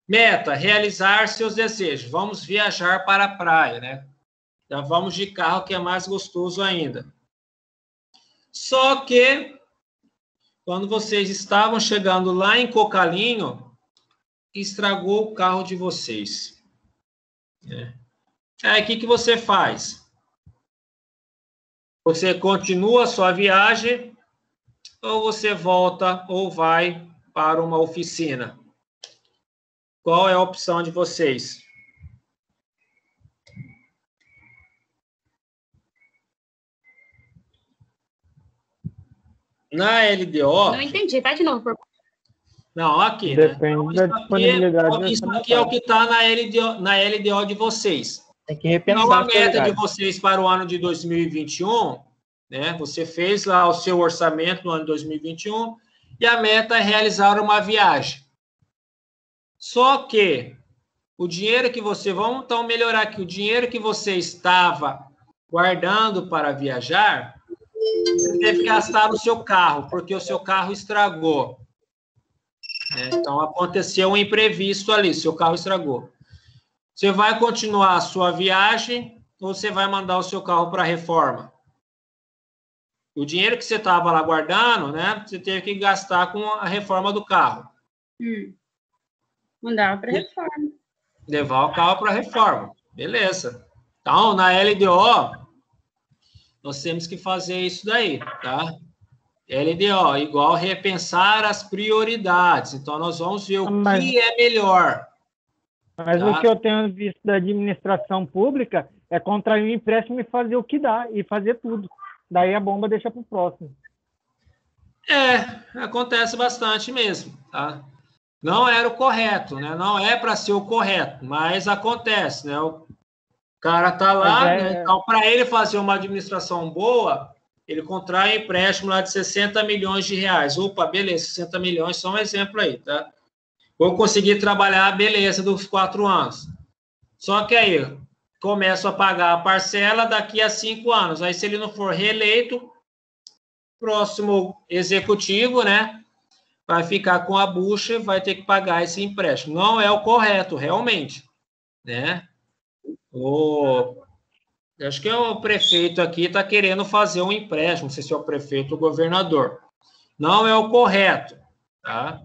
Meta, realizar seus desejos. Vamos viajar para a praia, né? Já vamos de carro, que é mais gostoso ainda. Só que, quando vocês estavam chegando lá em Cocalinho, estragou o carro de vocês. Aí, o que você faz? Você continua a sua viagem ou você volta ou vai para uma oficina? Qual é a opção de vocês? Na LDO... Não entendi, tá de novo, por favor. Não, aqui, depende da disponibilidade. Isso aqui é o que está na LDO de vocês. Tem que repensar. Então, a meta de vocês para o ano de 2021, né? Você fez lá o seu orçamento no ano de 2021 e a meta é realizar uma viagem. Só que o dinheiro que você... Vamos então melhorar aqui. O dinheiro que você estava guardando para viajar, você teve que gastar no seu carro, porque o seu carro estragou. Então, aconteceu um imprevisto ali, seu carro estragou. Você vai continuar a sua viagem ou você vai mandar o seu carro para a reforma? O dinheiro que você estava lá guardando, né? Você teve que gastar com a reforma do carro. Mandar para a reforma. Levar o carro para a reforma. Beleza. Então, na LDO, nós temos que fazer isso daí, tá? LDO, igual repensar as prioridades. Então, nós vamos ver o que é melhor. Mas o que eu tenho visto da administração pública é contrair um empréstimo e fazer o que dá, e fazer tudo. Daí a bomba deixa para o próximo. Acontece bastante mesmo, tá? Não era o correto, né? Não é para ser o correto, mas acontece, né? O cara tá lá, né? Então, para ele fazer uma administração boa, ele contrai um empréstimo lá de 60 milhões de reais. Opa, beleza, 60 milhões, só um exemplo aí, tá? Vou conseguir trabalhar, beleza, dos 4 anos. Só que aí, começo a pagar a parcela daqui a 5 anos. Aí, se ele não for reeleito, próximo executivo, né, vai ficar com a bucha e vai ter que pagar esse empréstimo. Não é o correto, realmente, né? Acho que o prefeito aqui está querendo fazer um empréstimo, não sei se é o prefeito ou o governador. Não é o correto, tá?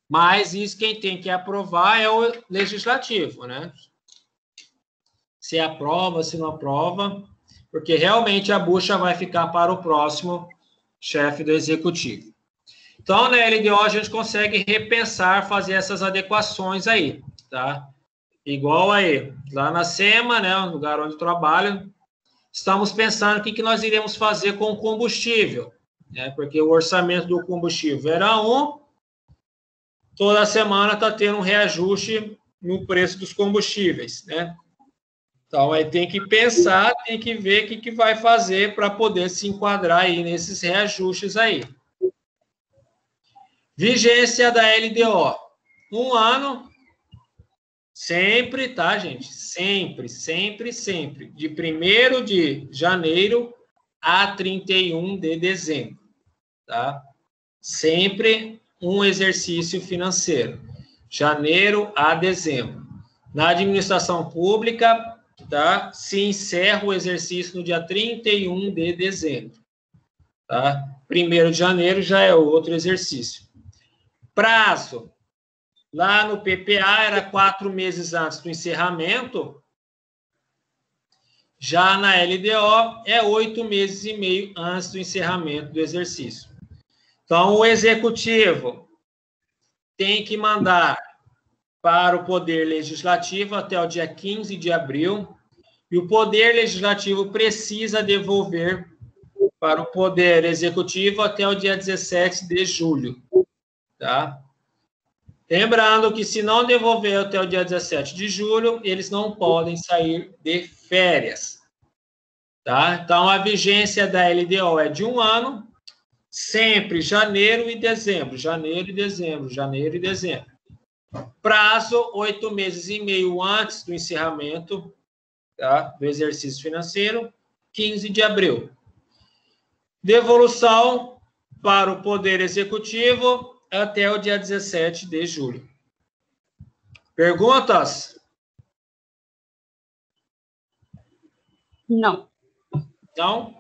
Mas isso quem tem que aprovar é o legislativo, né? Se aprova, se não aprova, porque realmente a bucha vai ficar para o próximo chefe do executivo. Então, na LDO, a gente consegue repensar, fazer essas adequações aí, tá? Igual aí, lá na SEMA, né, o lugar onde eu trabalho, estamos pensando o que nós iremos fazer com o combustível, né? Porque o orçamento do combustível era toda semana está tendo um reajuste no preço dos combustíveis, né? Então, aí tem que pensar, tem que ver o que vai fazer para poder se enquadrar aí nesses reajustes aí. Vigência da LDO. 1 ano, sempre, tá, gente? Sempre, sempre, sempre. De 1º de janeiro a 31 de dezembro, tá? Sempre um exercício financeiro. Janeiro a dezembro. Na administração pública, tá? Se encerra o exercício no dia 31 de dezembro, tá? 1º de janeiro já é outro exercício. Prazo, lá no PPA era 4 meses antes do encerramento, já na LDO é 8 meses e meio antes do encerramento do exercício. Então, o executivo tem que mandar para o Poder Legislativo até o dia 15 de abril, e o Poder Legislativo precisa devolver para o Poder Executivo até o dia 17 de julho, tá? Lembrando que se não devolver até o dia 17 de julho, eles não podem sair de férias, tá? Então, a vigência da LDO é de 1 ano, sempre janeiro e dezembro, janeiro e dezembro, janeiro e dezembro. Prazo, 8 meses e meio antes do encerramento, tá, do exercício financeiro, 15 de abril. Devolução para o Poder Executivo até o dia 17 de julho. Perguntas? Não. Não?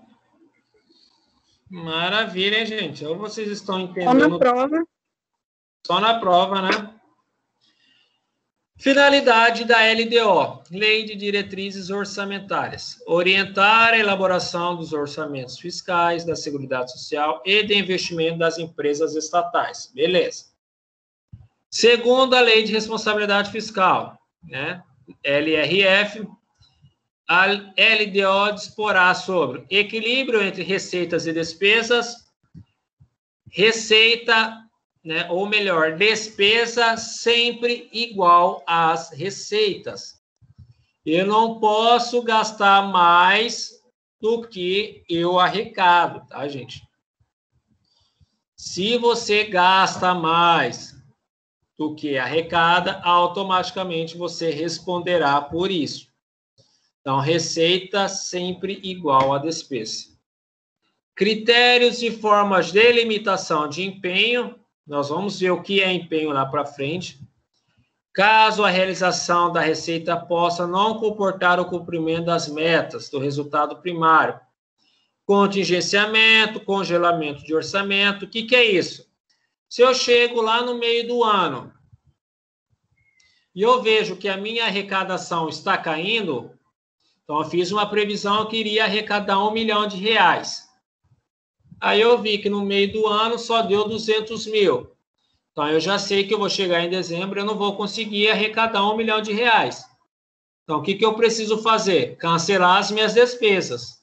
Maravilha, hein, gente? Ou vocês estão entendendo? Só na prova. Só na prova, né? Finalidade da LDO, Lei de Diretrizes Orçamentárias, orientar a elaboração dos orçamentos fiscais da Seguridade Social e de investimento das empresas estatais. Beleza. Segundo a Lei de Responsabilidade Fiscal, né, LRF, a LDO disporá sobre equilíbrio entre receitas e despesas, receita, né, ou melhor, despesa sempre igual às receitas. Eu não posso gastar mais do que eu arrecado, tá, gente? Se você gasta mais do que arrecada, automaticamente você responderá por isso. Então, receita sempre igual à despesa. Critérios e formas de limitação de empenho. Nós vamos ver o que é empenho lá para frente. Caso a realização da receita possa não comportar o cumprimento das metas do resultado primário. Contingenciamento, congelamento de orçamento. O que é isso? Se eu chego lá no meio do ano e eu vejo que a minha arrecadação está caindo, então eu fiz uma previsão que iria arrecadar R$1 milhão. Aí eu vi que no meio do ano só deu 200 mil. Então, eu já sei que eu vou chegar em dezembro e eu não vou conseguir arrecadar R$1 milhão. Então, o que eu preciso fazer? Cancelar as minhas despesas.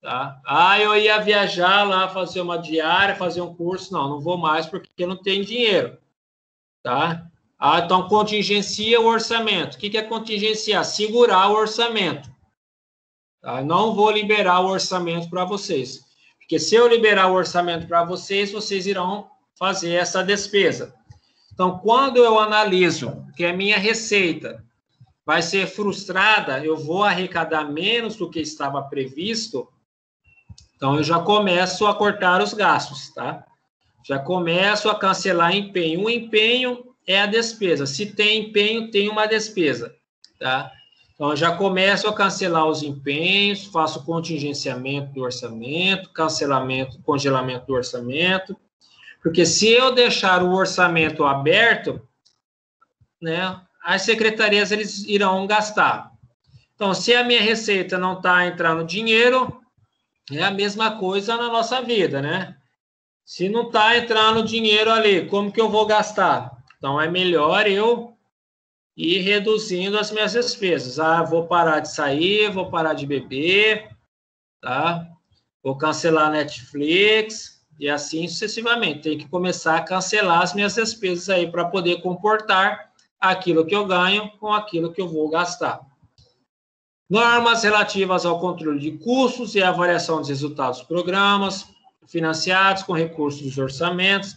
Tá? Eu ia viajar lá, fazer uma diária, fazer um curso. Não vou mais porque eu não tenho dinheiro. Tá? Então, contingencia o orçamento. O que é contingenciar? Segurar o orçamento. Tá? Não vou liberar o orçamento para vocês. Porque se eu liberar o orçamento para vocês, vocês irão fazer essa despesa. Então, quando eu analiso que a minha receita vai ser frustrada, eu vou arrecadar menos do que estava previsto, então eu já começo a cortar os gastos, tá? Já começo a cancelar empenho. O empenho é a despesa. Se tem empenho, tem uma despesa, tá? Então, eu já começo a cancelar os empenhos, faço contingenciamento do orçamento, congelamento do orçamento, porque se eu deixar o orçamento aberto, né, as secretarias eles irão gastar. Então, se a minha receita não está entrando dinheiro, é a mesma coisa na nossa vida, né? Se não está entrando dinheiro ali, como que eu vou gastar? Então, é melhor eu ir reduzindo as minhas despesas. Ah, vou parar de sair, vou parar de beber, tá? Vou cancelar a Netflix e assim sucessivamente. Tem que começar a cancelar as minhas despesas aí para poder comportar aquilo que eu ganho com aquilo que eu vou gastar. Normas relativas ao controle de custos e avaliação dos resultados dos programas financiados com recursos dos orçamentos.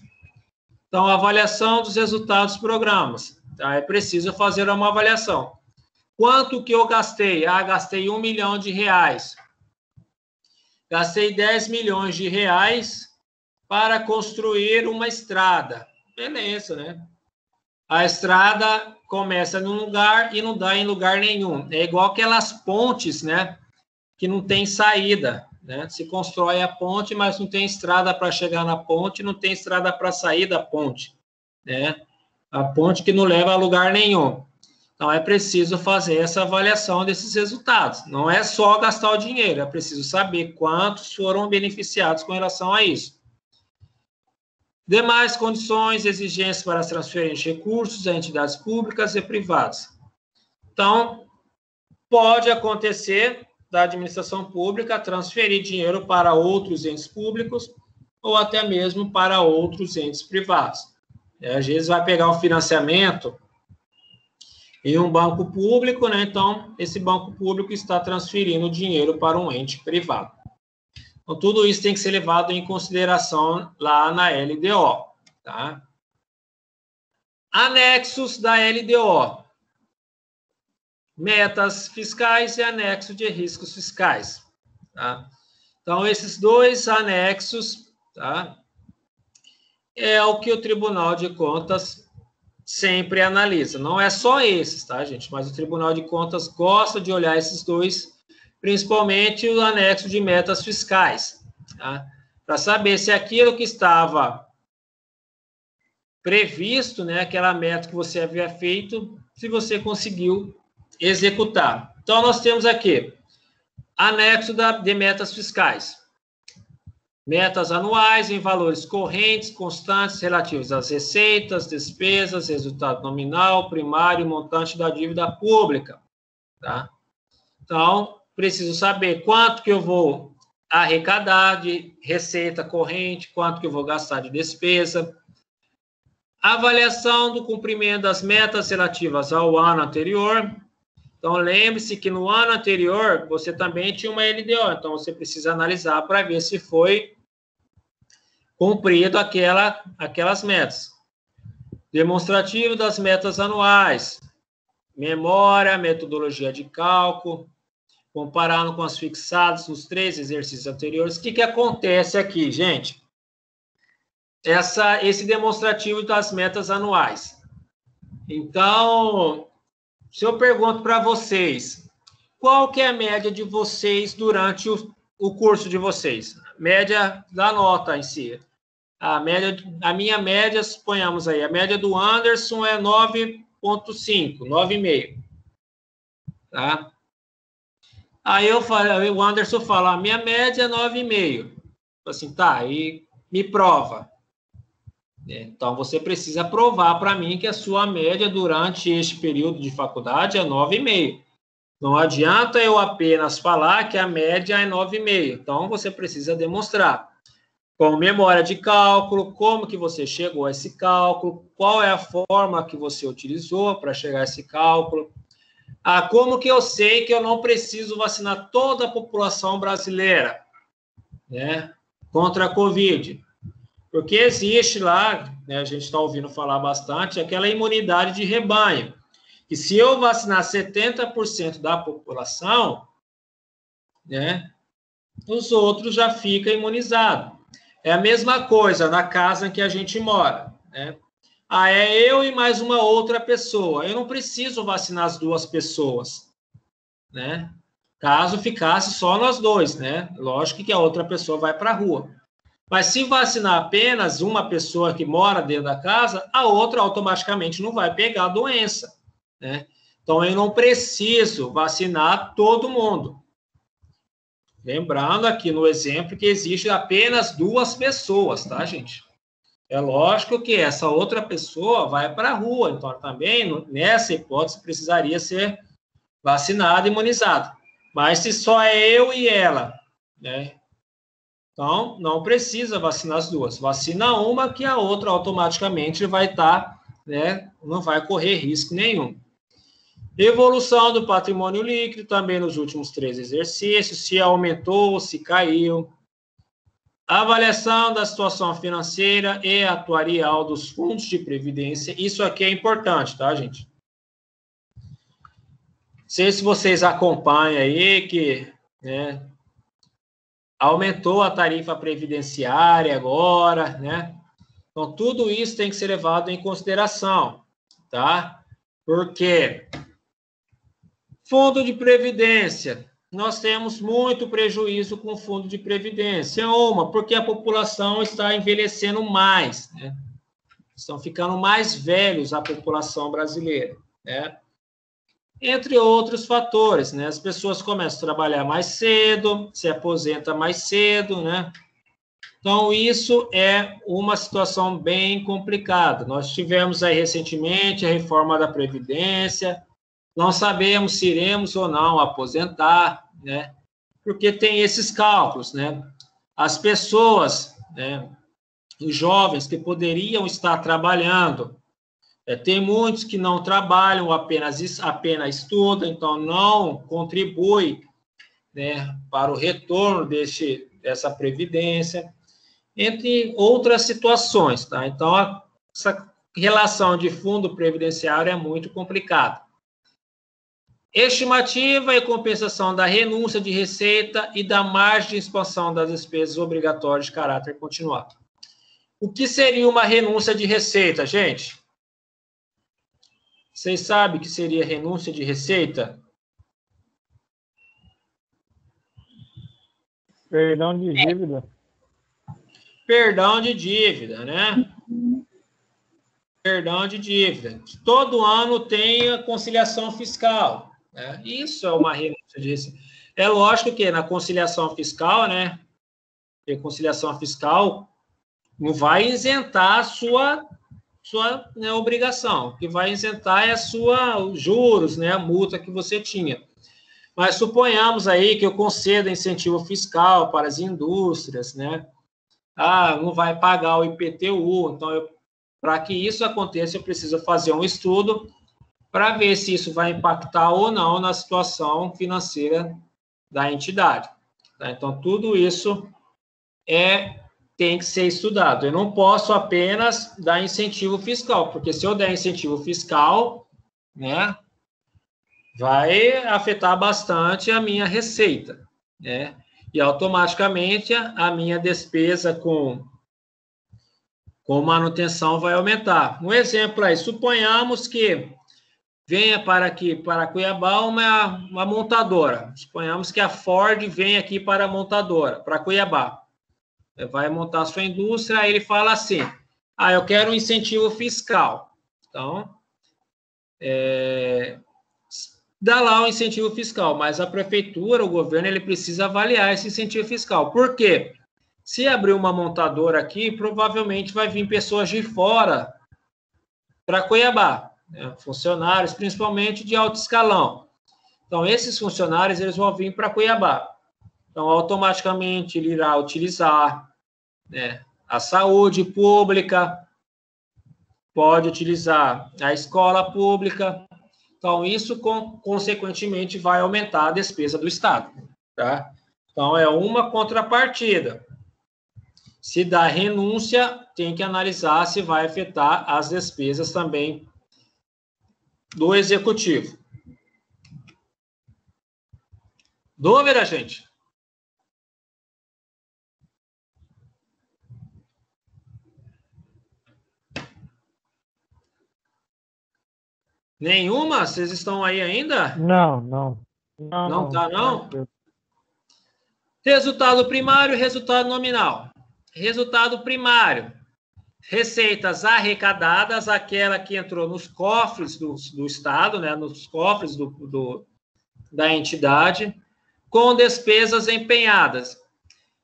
Então, avaliação dos resultados dos programas. Tá? É preciso fazer uma avaliação. Quanto que eu gastei? Ah, gastei R$1 milhão. Gastei 10 milhões de reais para construir uma estrada. Beleza, né? A estrada começa num lugar e não dá em lugar nenhum. É igual aquelas pontes, né? Que não tem saída, né? Se constrói a ponte, mas não tem estrada para chegar na ponte, não tem estrada para sair da ponte, né? A ponte que não leva a lugar nenhum. Então, é preciso fazer essa avaliação desses resultados. Não é só gastar o dinheiro, é preciso saber quantos foram beneficiados com relação a isso. Demais condições, exigências para as transferências de recursos a entidades públicas e privadas. Então, pode acontecer da administração pública transferir dinheiro para outros entes públicos ou até mesmo para outros entes privados. Às vezes vai pegar um financiamento em um banco público, né? Então, esse banco público está transferindo dinheiro para um ente privado. Então, tudo isso tem que ser levado em consideração lá na LDO, tá? Anexos da LDO. Metas fiscais e anexo de riscos fiscais, tá? Então, esses dois anexos, tá? É o que o Tribunal de Contas sempre analisa. Não é só esses, tá, gente? Mas o Tribunal de Contas gosta de olhar esses dois, principalmente o anexo de metas fiscais, tá? Para saber se aquilo que estava previsto, né, aquela meta que você havia feito, se você conseguiu executar. Então, nós temos aqui anexo de metas fiscais. Metas anuais em valores correntes, constantes, relativos às receitas, despesas, resultado nominal, primário e montante da dívida pública, tá? Então, preciso saber quanto que eu vou arrecadar de receita corrente, quanto que eu vou gastar de despesa. Avaliação do cumprimento das metas relativas ao ano anterior. Então, lembre-se que no ano anterior, você também tinha uma LDO, então você precisa analisar para ver se foi cumprido aquelas metas. Demonstrativo das metas anuais. Memória, metodologia de cálculo, comparando com as fixadas nos 3 exercícios anteriores. O que acontece aqui, gente? Esse demonstrativo das metas anuais. Então, se eu pergunto para vocês, qual que é a média de vocês durante o curso de vocês? Média da nota em si. A minha média, suponhamos aí, a média do Anderson é 9,5, 9,5. Tá? Aí o Anderson fala, a minha média é 9,5. Assim, tá, aí me prova. Então, você precisa provar para mim que a sua média durante este período de faculdade é 9,5. Não adianta eu apenas falar que a média é 9,5. Então, você precisa demonstrar. Com memória de cálculo, como que você chegou a esse cálculo, qual é a forma que você utilizou para chegar a esse cálculo. Como que eu sei que eu não preciso vacinar toda a população brasileira, né, contra a Covid? Porque existe lá, né, a gente está ouvindo falar bastante, aquela imunidade de rebanho. E se eu vacinar 70% da população, né, os outros já ficam imunizados. É a mesma coisa na casa em que a gente mora, né? É eu e mais uma outra pessoa. Eu não preciso vacinar as duas pessoas, né? Caso ficasse só nós dois, né? Lógico que a outra pessoa vai para a rua. Mas se vacinar apenas uma pessoa que mora dentro da casa, a outra automaticamente não vai pegar a doença, né? Então, eu não preciso vacinar todo mundo. Lembrando aqui no exemplo que existe apenas 2 pessoas, tá, gente? É lógico que essa outra pessoa vai para a rua, então também, nessa hipótese, precisaria ser vacinada, imunizada. Mas se só é eu e ela, né? Então, não precisa vacinar as duas. Vacina uma que a outra automaticamente vai estar, né? Não vai correr risco nenhum. Evolução do patrimônio líquido, também nos últimos 3 exercícios, se aumentou, se caiu. Avaliação da situação financeira e atuarial dos fundos de previdência. Isso aqui é importante, tá, gente? Não sei se vocês acompanham aí que, né, aumentou a tarifa previdenciária agora, né? Então, tudo isso tem que ser levado em consideração, tá? Porque fundo de previdência, nós temos muito prejuízo com o fundo de previdência. Porque a população está envelhecendo mais, né? Estão ficando mais velhos a população brasileira, né? Entre outros fatores, né? As pessoas começam a trabalhar mais cedo, se aposentam mais cedo, né? Então, isso é uma situação bem complicada. Nós tivemos aí recentemente a reforma da Previdência. Não sabemos se iremos ou não aposentar, né? Porque tem esses cálculos, né? As pessoas, né, os jovens que poderiam estar trabalhando, tem muitos que não trabalham, apenas estudam, então não contribui, né, para o retorno dessa previdência, entre outras situações, tá? Então, essa relação de fundo previdenciário é muito complicada. Estimativa e compensação da renúncia de receita e da margem de expansão das despesas obrigatórias de caráter continuado. O que seria uma renúncia de receita, gente? Vocês sabem o que seria renúncia de receita? Perdão de dívida. Perdão de dívida, né? Perdão de dívida. Todo ano tem a conciliação fiscal. Isso é uma renúncia de receita. É lógico que na conciliação fiscal, né? A conciliação fiscal não vai isentar a sua né, obrigação. O que vai isentar é os juros, né? A multa que você tinha. Mas suponhamos aí que eu conceda incentivo fiscal para as indústrias, né? Não vai pagar o IPTU. Então, para que isso aconteça, eu preciso fazer um estudo para ver se isso vai impactar ou não na situação financeira da entidade. Tá? Então, tudo isso tem que ser estudado. Eu não posso apenas dar incentivo fiscal, porque se eu der incentivo fiscal, né, vai afetar bastante a minha receita, né? E automaticamente a minha despesa com manutenção vai aumentar. Um exemplo aí, suponhamos que venha para Cuiabá uma montadora. Suponhamos que a Ford venha aqui para a montadora, para Cuiabá. Vai montar a sua indústria, aí ele fala assim, eu quero um incentivo fiscal. Então, dá lá o incentivo fiscal, mas a prefeitura, o governo, ele precisa avaliar esse incentivo fiscal. Por quê? Se abrir uma montadora aqui, provavelmente vai vir pessoas de fora para Cuiabá, né? Funcionários, principalmente de alto escalão. Então, esses funcionários, eles vão vir para Cuiabá. Então, automaticamente, ele irá utilizar, né, a saúde pública, pode utilizar a escola pública. Então, isso, consequentemente, vai aumentar a despesa do Estado. Tá? Então, é uma contrapartida. Se dá renúncia, tem que analisar se vai afetar as despesas também do executivo. Dúvida, gente? Nenhuma? Vocês estão aí ainda? Não. Não tá, não? Resultado primário e resultado nominal. Resultado primário. Receitas arrecadadas, aquela que entrou nos cofres do Estado, né, nos cofres da entidade, com despesas empenhadas.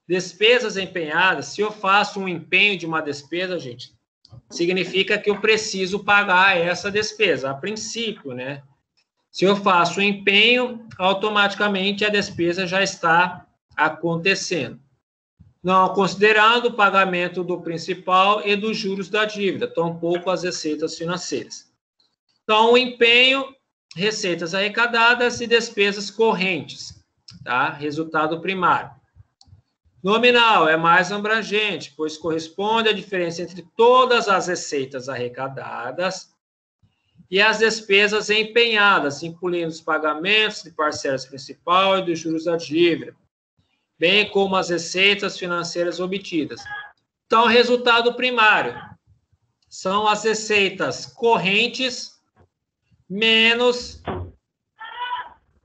Despesas empenhadas, se eu faço um empenho de uma despesa, gente, significa que eu preciso pagar essa despesa, a princípio, né? Se eu faço o empenho, automaticamente a despesa já está acontecendo. Não considerando o pagamento do principal e dos juros da dívida, tampouco as receitas financeiras. Então, o empenho, receitas arrecadadas e despesas correntes, tá? Resultado primário. Nominal é mais abrangente, pois corresponde à diferença entre todas as receitas arrecadadas e as despesas empenhadas, incluindo os pagamentos de parcelas principal e dos juros da dívida, bem como as receitas financeiras obtidas. Então, resultado primário são as receitas correntes menos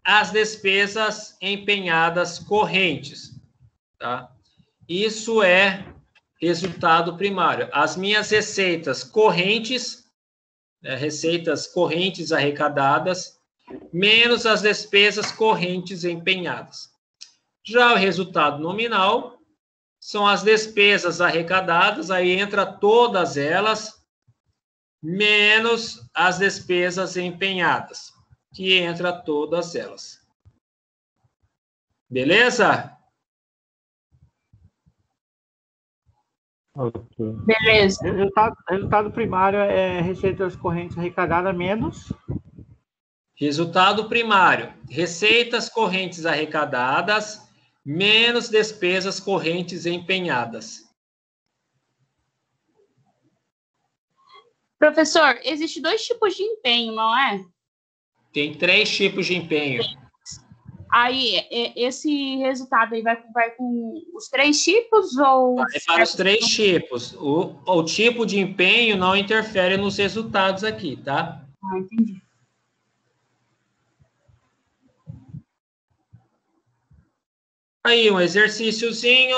as despesas empenhadas correntes, tá? Isso é resultado primário. As minhas receitas correntes, receitas correntes arrecadadas, menos as despesas correntes empenhadas. Já o resultado nominal são as despesas arrecadadas, aí entra todas elas, menos as despesas empenhadas, que entra todas elas. Beleza? Ok. Beleza. Resultado primário é receitas correntes arrecadadas menos. Resultado primário, receitas correntes arrecadadas, menos despesas correntes empenhadas. Professor, existe 2 tipos de empenho, não é? Tem 3 tipos de empenho. Aí, esse resultado aí vai com os 3 tipos ou... Vai para os 3 tipos. O tipo de empenho não interfere nos resultados aqui, tá? Ah, entendi. Aí, um exercíciozinho.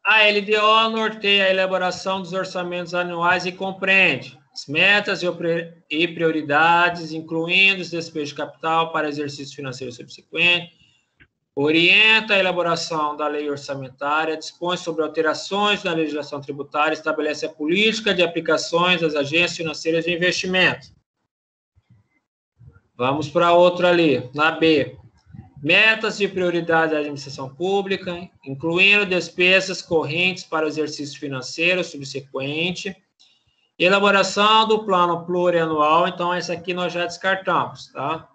A LDO norteia a elaboração dos orçamentos anuais e compreende as metas e prioridades, incluindo os despejos de capital para exercício financeiro subsequente, orienta a elaboração da lei orçamentária, dispõe sobre alterações na legislação tributária, estabelece a política de aplicações das agências financeiras de investimento. Vamos para outra ali, na B. Metas de prioridade da administração pública, incluindo despesas correntes para o exercício financeiro subsequente, elaboração do plano plurianual, então essa aqui nós já descartamos, tá?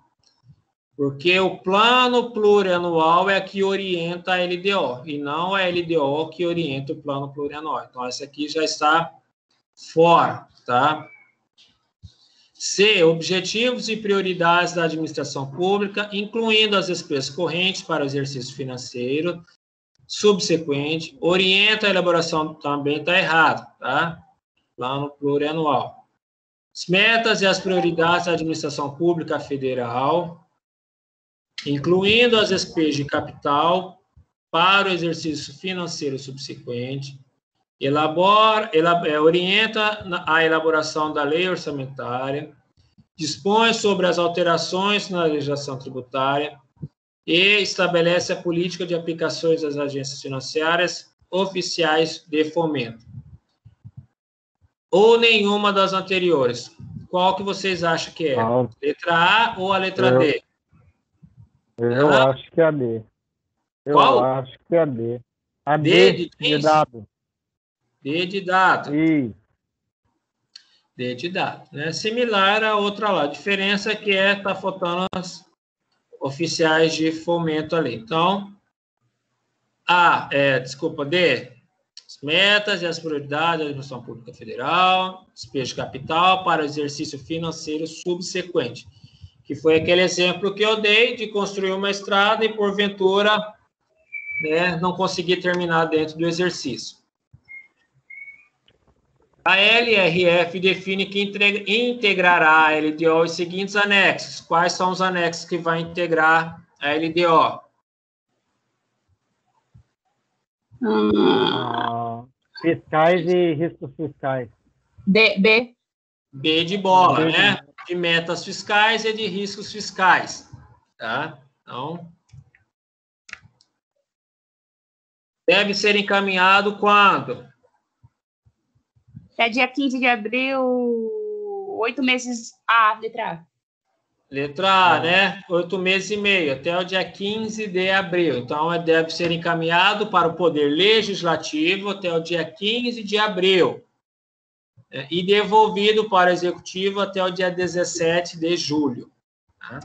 Porque o plano plurianual é que orienta a LDO, e não a LDO que orienta o plano plurianual. Então, essa aqui já está fora, tá? C, objetivos e prioridades da administração pública, incluindo as despesas correntes para o exercício financeiro subsequente, orienta a elaboração, também está errado, tá? Plano plurianual. As metas e as prioridades da administração pública federal, incluindo as despesas de capital para o exercício financeiro subsequente, orienta a elaboração da lei orçamentária, dispõe sobre as alterações na legislação tributária e estabelece a política de aplicações das agências financeiras oficiais de fomento. Ou nenhuma das anteriores. Qual que vocês acham que é? Letra A ou a letra D? Eu acho que é a D. Qual? Acho que é a D. A D de dado. D de dado. Isso. D de dado. Né? Similar à outra lá. A diferença é que tá faltando as oficiais de fomento ali. Então, D. As metas e as prioridades da administração pública federal, despejo de capital para o exercício financeiro subsequente, que foi aquele exemplo que eu dei de construir uma estrada e, porventura, né, não conseguir terminar dentro do exercício. A LRF define que integrará a LDO os seguintes anexos. Quais são os anexos que vai integrar a LDO? Fiscais e riscos fiscais. B. B de bola, né? De metas fiscais e de riscos fiscais. Tá? Então, deve ser encaminhado quando? É dia 15 de abril, 8 meses. Letra A. Letra A, né? 8 meses e meio, até o dia 15 de abril. Então, deve ser encaminhado para o Poder Legislativo até o dia 15 de abril. E devolvido para o Executivo até o dia 17 de julho. Tá?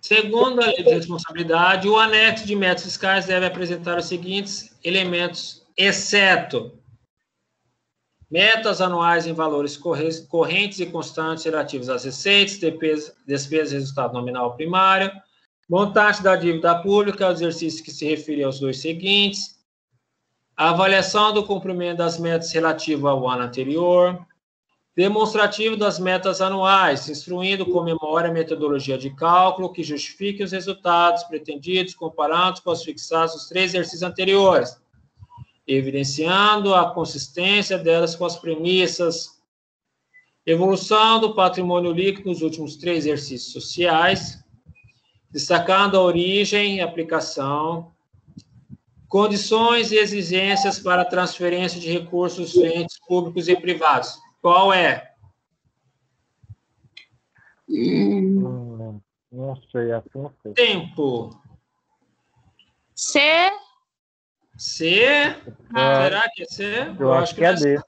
Segundo a lei de responsabilidade, o anexo de metas fiscais deve apresentar os seguintes elementos, exceto metas anuais em valores correntes e constantes relativos às receitas, despesas e resultado nominal primário, montante da dívida pública, o exercício que se refere aos dois seguintes, a avaliação do cumprimento das metas relativo ao ano anterior, demonstrativo das metas anuais, instruindo com memória a metodologia de cálculo que justifique os resultados pretendidos, comparando com os fixados nos 3 exercícios anteriores, evidenciando a consistência delas com as premissas, evolução do patrimônio líquido nos últimos 3 exercícios sociais, destacando a origem e aplicação, condições e exigências para transferência de recursos de entes públicos e privados. Qual é? Não sei, assim não sei. Tempo. C. Será que é C? Eu acho que é D.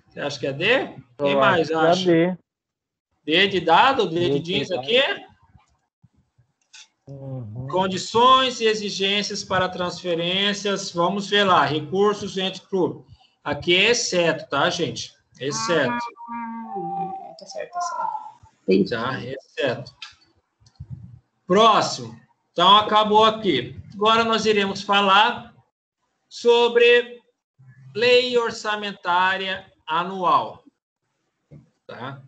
Você acha que é D? Quem mais acha? É D. D de dado? D de jeans aqui? Condições e exigências para transferências. Vamos ver lá. Recursos entre público. Aqui é exceto, tá, gente? Exceto. Tá certo. Entendi. Tá, exceto. Próximo. Então, acabou aqui. Agora nós iremos falar sobre lei orçamentária anual. Tá?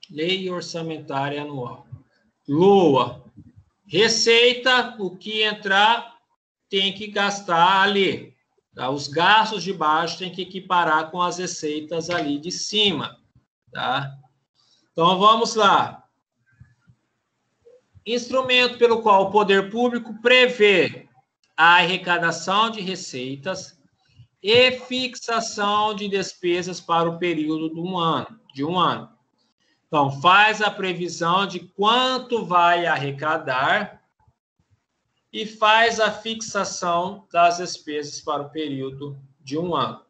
Lei orçamentária anual. LOA. Receita, o que entrar tem que gastar ali. Tá? Os gastos de baixo tem que equiparar com as receitas ali de cima. Tá? Então, vamos lá. Instrumento pelo qual o poder público prevê a arrecadação de receitas e fixação de despesas para o período de um ano. Então, faz a previsão de quanto vai arrecadar e faz a fixação das despesas para o período de um ano.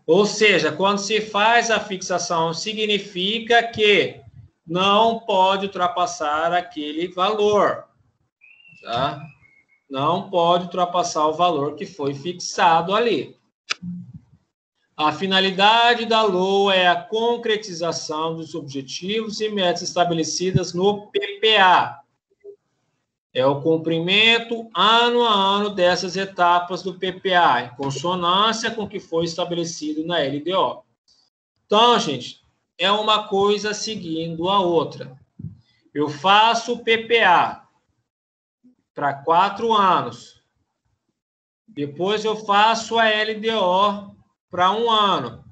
Ou seja, quando se faz a fixação, significa que não pode ultrapassar aquele valor, tá? Não pode ultrapassar o valor que foi fixado ali. A finalidade da LOA é a concretização dos objetivos e metas estabelecidas no PPA. É o cumprimento ano a ano dessas etapas do PPA, em consonância com o que foi estabelecido na LDO. Então, gente, é uma coisa seguindo a outra. Eu faço o PPA para 4 anos. Depois eu faço a LDO para 1 ano.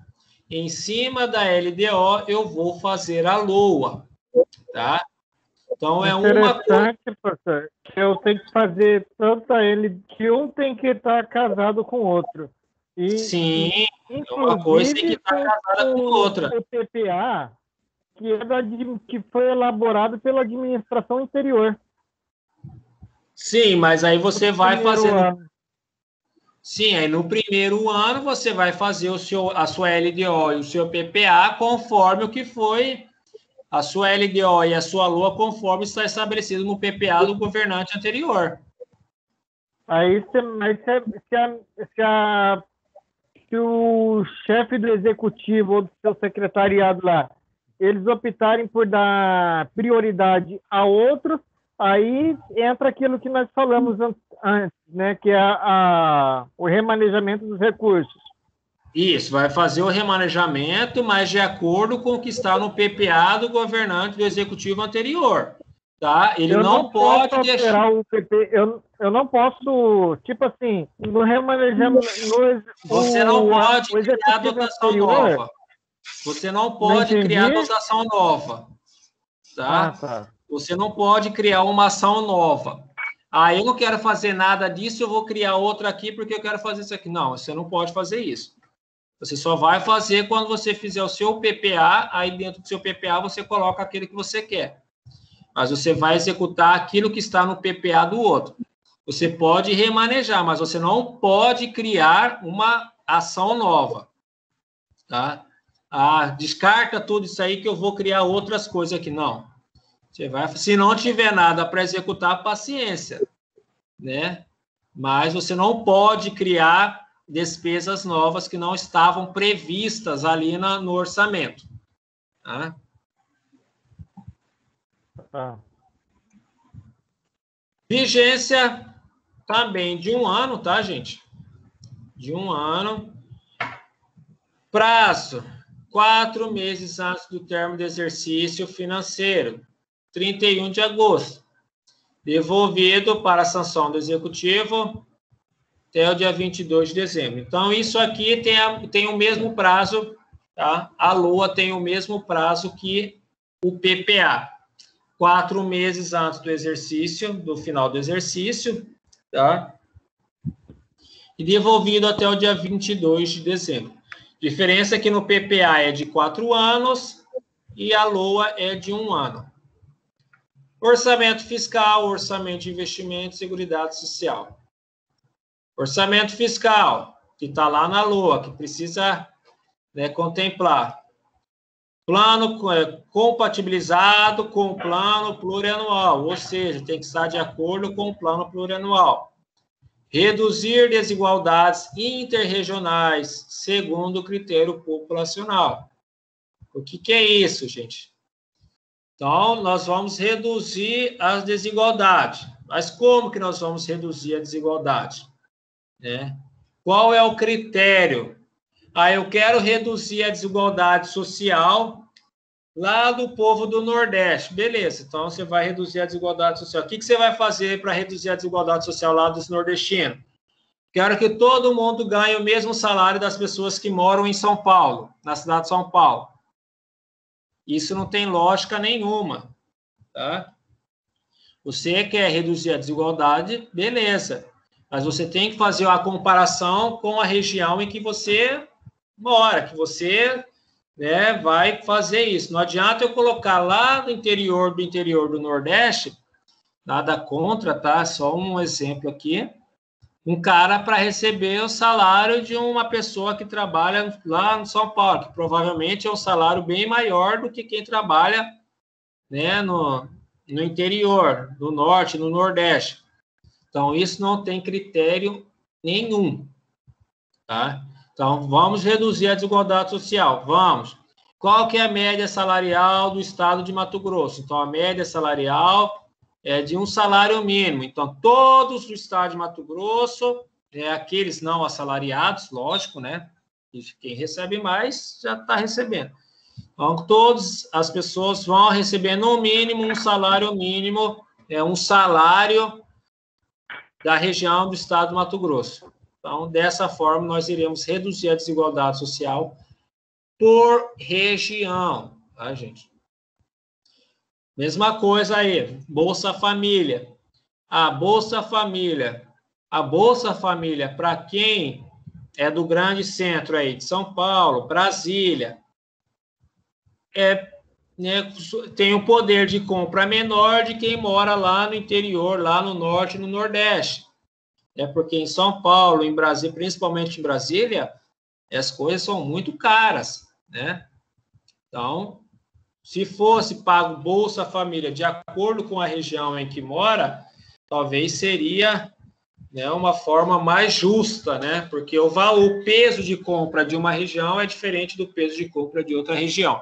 Em cima da LDO, eu vou fazer a LOA. Tá? Então, é uma coisa... professor, que eu tenho que fazer tanto a ele, que um tem que estar casado com o outro. E, sim, é uma coisa que está casada com outra. O PPA, que foi elaborado pela administração anterior. Sim, mas aí você vai fazer... Sim, aí no primeiro ano você vai fazer a sua LDO e o seu PPA conforme o que foi a sua LDO e a sua LOA conforme está estabelecido no PPA do governante anterior. Aí, se o chefe do executivo ou do seu secretariado lá, eles optarem por dar prioridade a outros, aí entra aquilo que nós falamos antes, né, que é o remanejamento dos recursos. Isso, vai fazer o remanejamento, mas de acordo com o que está no PPA do governante do executivo anterior, tá? Ele não pode deixar o PP, eu não posso, tipo assim, no remanejamento... Você não pode criar dotação nova. Você não pode criar dotação nova, tá? Tá? Você não pode criar uma ação nova. Eu não quero fazer nada disso, eu vou criar outra aqui porque eu quero fazer isso aqui. Não, você não pode fazer isso. Você só vai fazer quando você fizer o seu PPA, aí dentro do seu PPA você coloca aquele que você quer. Mas você vai executar aquilo que está no PPA do outro. Você pode remanejar, mas você não pode criar uma ação nova, tá? Descarta tudo isso aí que eu vou criar outras coisas aqui. Não. Você vai, se não tiver nada para executar, paciência, né? Mas você não pode criar despesas novas que não estavam previstas ali no orçamento, tá? Vigência também de 1 ano, tá, gente? De 1 ano. Prazo, 4 meses antes do término do exercício financeiro, 31 de agosto. Devolvido para a sanção do executivo até o dia 22 de dezembro. Então, isso aqui tem o mesmo prazo, tá? A LOA tem o mesmo prazo que o PPA. 4 meses antes do exercício, do final do exercício, tá? E devolvido até o dia 22 de dezembro. Diferença é que no PPA é de 4 anos e a LOA é de 1 ano. Orçamento fiscal, orçamento de investimento e seguridade social. Orçamento fiscal, que está lá na LOA, que precisa, né, contemplar. Plano compatibilizado com o plano plurianual, ou seja, tem que estar de acordo com o plano plurianual. Reduzir desigualdades interregionais segundo o critério populacional. O que é isso, gente? Então, nós vamos reduzir as desigualdades. Mas como que nós vamos reduzir a desigualdade? Né? Qual é o critério? Eu quero reduzir a desigualdade social lá do povo do Nordeste. Beleza, então você vai reduzir a desigualdade social. O que você vai fazer para reduzir a desigualdade social lá dos nordestinos? Quero que todo mundo ganhe o mesmo salário das pessoas que moram em São Paulo, na cidade de São Paulo. Isso não tem lógica nenhuma, tá? Você quer reduzir a desigualdade, beleza. Mas você tem que fazer uma comparação com a região em que você mora, que você, né, vai fazer isso. Não adianta eu colocar lá no interior do Nordeste, nada contra, tá? Só um exemplo aqui. Um cara para receber o salário de uma pessoa que trabalha lá no São Paulo, que provavelmente é um salário bem maior do que quem trabalha, né, no interior, no Norte, no Nordeste. Então, isso não tem critério nenhum, tá? Então, vamos reduzir a desigualdade social, vamos. Qual que é a média salarial do estado de Mato Grosso? Então, a média salarial é de um salário mínimo. Então, todos do estado de Mato Grosso, aqueles não assalariados, lógico, né? Quem recebe mais já está recebendo. Então, todas as pessoas vão receber, no mínimo, um salário mínimo, um salário da região do estado do Mato Grosso. Então, dessa forma, nós iremos reduzir a desigualdade social por região, tá, gente? Mesma coisa aí, Bolsa Família. A Bolsa Família, para quem é do grande centro aí, de São Paulo, Brasília, né, tem o poder de compra menor de quem mora lá no interior, lá no Norte e no Nordeste. Porque em São Paulo, em Brasília, principalmente em Brasília, as coisas são muito caras, né? Então, se fosse pago Bolsa Família de acordo com a região em que mora, talvez seria, né, uma forma mais justa, né? Porque o peso de compra de uma região é diferente do peso de compra de outra região.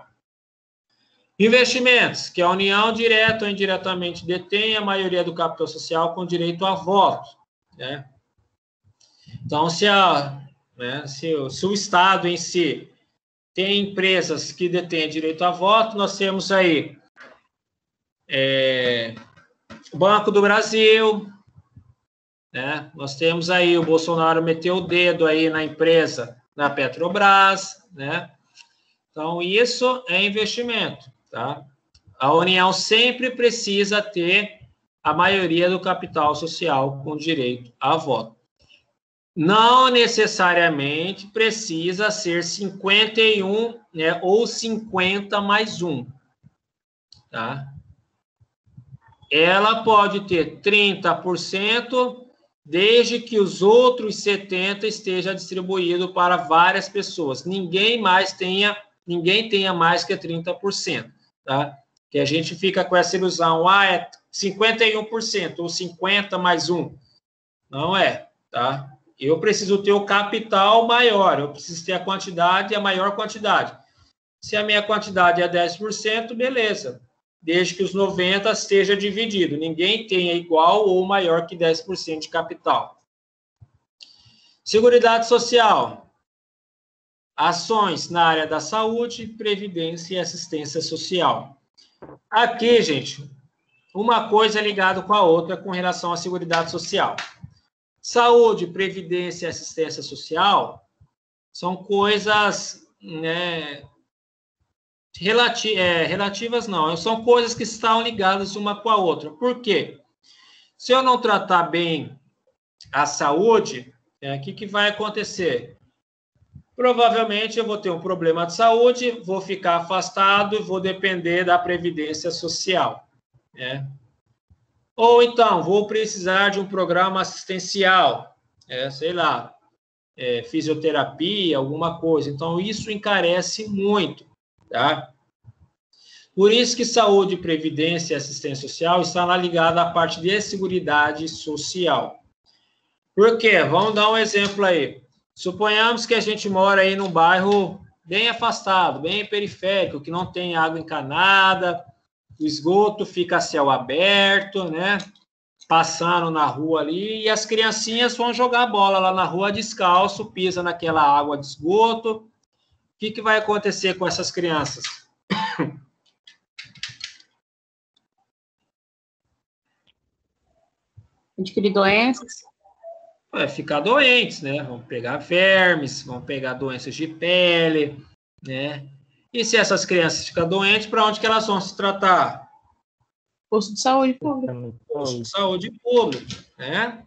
Investimentos, que a União, direta ou indiretamente, detém a maioria do capital social com direito a voto, né? Então, se o Estado em si tem empresas que detêm direito a voto, nós temos aí o Banco do Brasil, né? Nós temos aí o Bolsonaro meteu o dedo aí na empresa, na Petrobras, né? Então, isso é investimento, tá? A União sempre precisa ter a maioria do capital social com direito a voto. Não necessariamente precisa ser 51, né, ou 50 mais 1, tá? Ela pode ter 30%, desde que os outros 70% esteja distribuído para várias pessoas. Ninguém tenha mais que 30%, tá? Que a gente fica com essa ilusão, é 51%, ou 50 mais 1. Não é, tá? Eu preciso ter o capital maior, eu preciso ter a quantidade, a maior quantidade. Se a minha quantidade é 10%, beleza. Desde que os 90% esteja dividido. Ninguém tenha igual ou maior que 10% de capital. Seguridade Social. Ações na área da saúde, previdência e assistência social. Aqui, gente, uma coisa é ligada com a outra com relação à Seguridade Social. Saúde, previdência e assistência social são coisas, né, relativas não, são coisas que estão ligadas uma com a outra. Por quê? Se eu não tratar bem a saúde, o que vai acontecer? Provavelmente eu vou ter um problema de saúde, vou ficar afastado e vou depender da previdência social, né? Ou então, vou precisar de um programa assistencial, sei lá, fisioterapia, alguma coisa. Então, isso encarece muito, tá? Por isso que saúde, previdência e assistência social está lá ligada à parte de seguridade social. Por quê? Vamos dar um exemplo aí. Suponhamos que a gente mora aí num bairro bem afastado, bem periférico, que não tem água encanada, o esgoto fica a céu aberto, né? Passando na rua ali, e as criancinhas vão jogar bola lá na rua descalço, pisa naquela água de esgoto. O que vai acontecer com essas crianças? Adquirir doenças. Vai ficar doentes, né? Vão pegar vermes, vão pegar doenças de pele, né? E se essas crianças ficarem doentes, para onde que elas vão se tratar? Posto de saúde pública. Posto de saúde pública, né?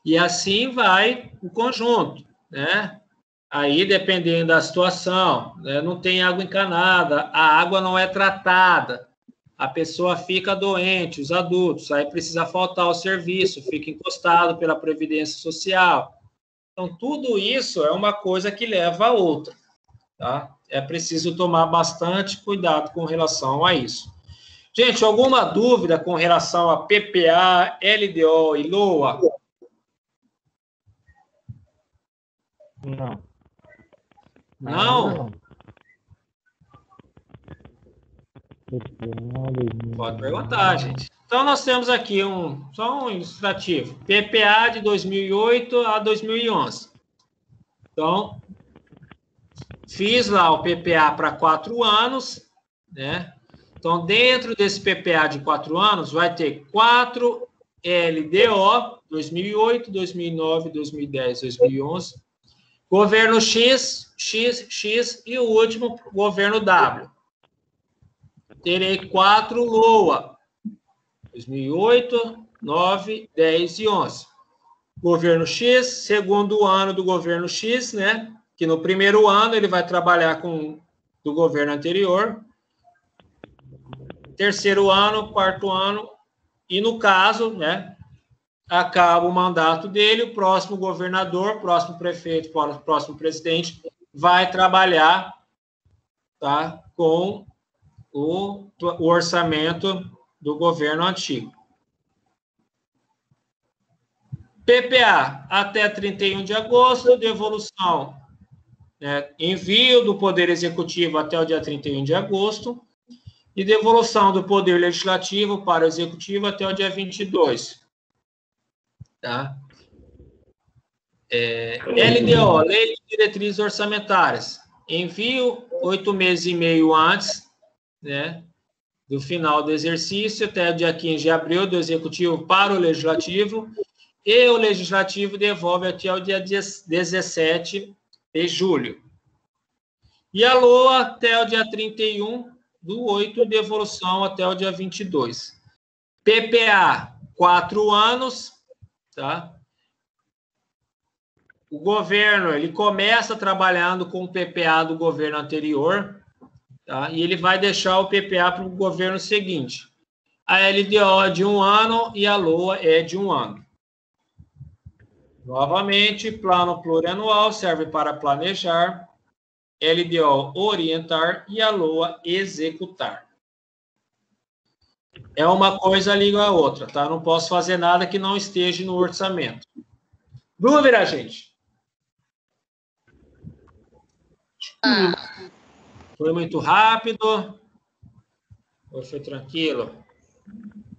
E assim vai o conjunto, né? Aí, dependendo da situação, né, não tem água encanada, a água não é tratada, a pessoa fica doente, os adultos, aí precisa faltar o serviço, fica encostado pela Previdência Social. Então, tudo isso é uma coisa que leva a outra, tá? É preciso tomar bastante cuidado com relação a isso. Gente, alguma dúvida com relação a PPA, LDO e LOA? Não. Não? Pode perguntar, gente. Então, nós temos aqui só um ilustrativo. PPA de 2008 a 2011. Então, fiz lá o PPA para 4 anos, né? Então, dentro desse PPA de 4 anos, vai ter 4 LDO, 2008, 2009, 2010, 2011, governo X e o último, governo W. Terei 4 LOA, 2008, 9, 10 e 11. Governo X, segundo ano do governo X, né? Que no primeiro ano ele vai trabalhar do governo anterior. Terceiro ano, quarto ano, e no caso, né? Acaba o mandato dele, o próximo governador, próximo prefeito, próximo presidente, vai trabalhar, tá, com o orçamento do governo antigo. PPA até 31 de agosto, devolução, né, envio do Poder Executivo até o dia 31 de agosto, e devolução do Poder Legislativo para o Executivo até o dia 22. Tá? LDO, Lei de Diretrizes Orçamentárias. Envio 8 meses e meio antes, né, do final do exercício, até o dia 15 de abril, do Executivo para o Legislativo, e o Legislativo devolve até o dia 17 de julho. E a LOA até o dia 31 do 8, devolução até o dia 22. PPA, 4 anos, tá? O governo, ele começa trabalhando com o PPA do governo anterior, tá? E ele vai deixar o PPA para o governo seguinte. A LDO é de 1 ano e a LOA é de 1 ano. Novamente, plano plurianual serve para planejar, LDO orientar e a LOA executar. É uma coisa liga a outra, tá? Não posso fazer nada que não esteja no orçamento. Dúvida, gente? Foi muito rápido? Ou foi tranquilo?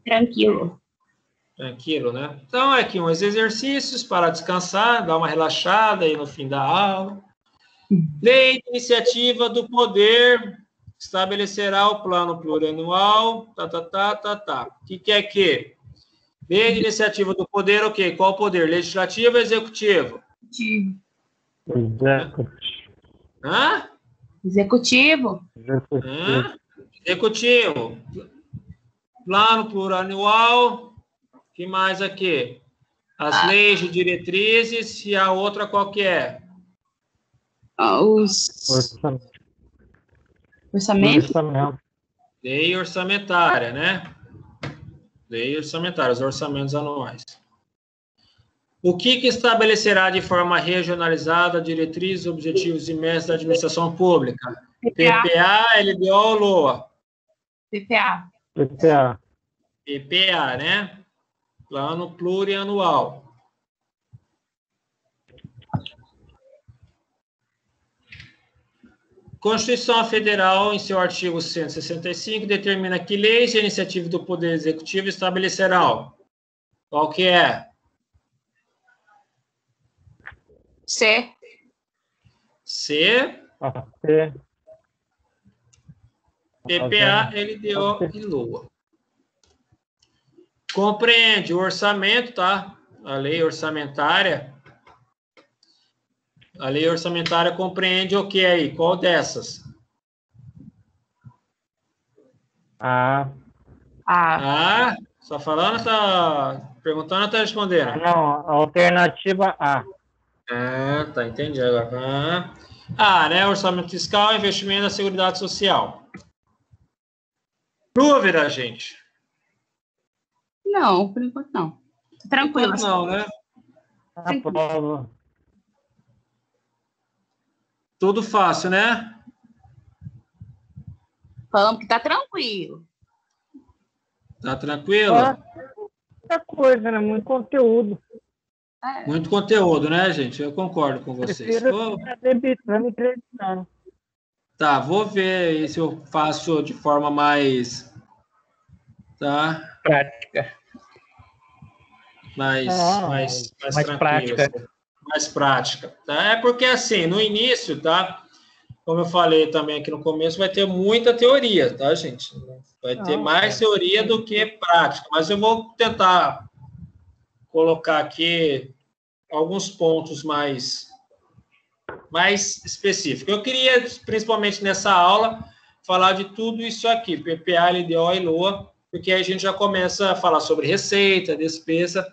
Tranquilo. Tranquilo, né? Então, é aqui uns exercícios para descansar, dar uma relaxada aí no fim da aula. Lei de Iniciativa do Poder estabelecerá o plano plurianual, O que é que? Lei de Iniciativa do Poder, o quê? Qual poder? Legislativo ou executivo? Hã? Executivo. Executivo. Plano plurianual. Que mais aqui? As leis de diretrizes e a outra qual que é? Orçamento? Lei orçamentária, né? Lei orçamentária, os orçamentos anuais. O que estabelecerá de forma regionalizada diretrizes, objetivos e metas da administração pública? PPA, LDO ou LOA? PPA. PPA, né? Plano plurianual. Constituição Federal, em seu artigo 165, determina que leis de iniciativa do Poder Executivo estabelecerão. Qual que é? C. PPA, LDO e LOA. Compreende o orçamento, tá? A lei orçamentária. A lei orçamentária compreende o que aí? Qual dessas? Só falando, tá perguntando, tá respondendo? Não, alternativa A. Tá, entendi agora. Né? Orçamento fiscal, investimento da Seguridade Social. Dúvida, gente? Não, por enquanto não. Tranquilo. Não, né? Aprovo. Tudo fácil, né? Falamos que tá tranquilo. Tá tranquilo? Muita coisa, né? Muito conteúdo. Muito conteúdo, né, gente? Eu concordo com vocês. Tá, vou ver se eu faço de forma mais... Tá? Prática. Mais prática. Assim. Mais prática. Tá? É porque, assim, no início, tá? Como eu falei também aqui no começo, vai ter muita teoria, tá, gente? Vai ter mais teoria do que prática. Mas eu vou tentar colocar aqui alguns pontos mais específicos. Eu queria, principalmente nessa aula, falar de tudo isso aqui, PPA, LDO e LOA, porque aí a gente já começa a falar sobre receita, despesa,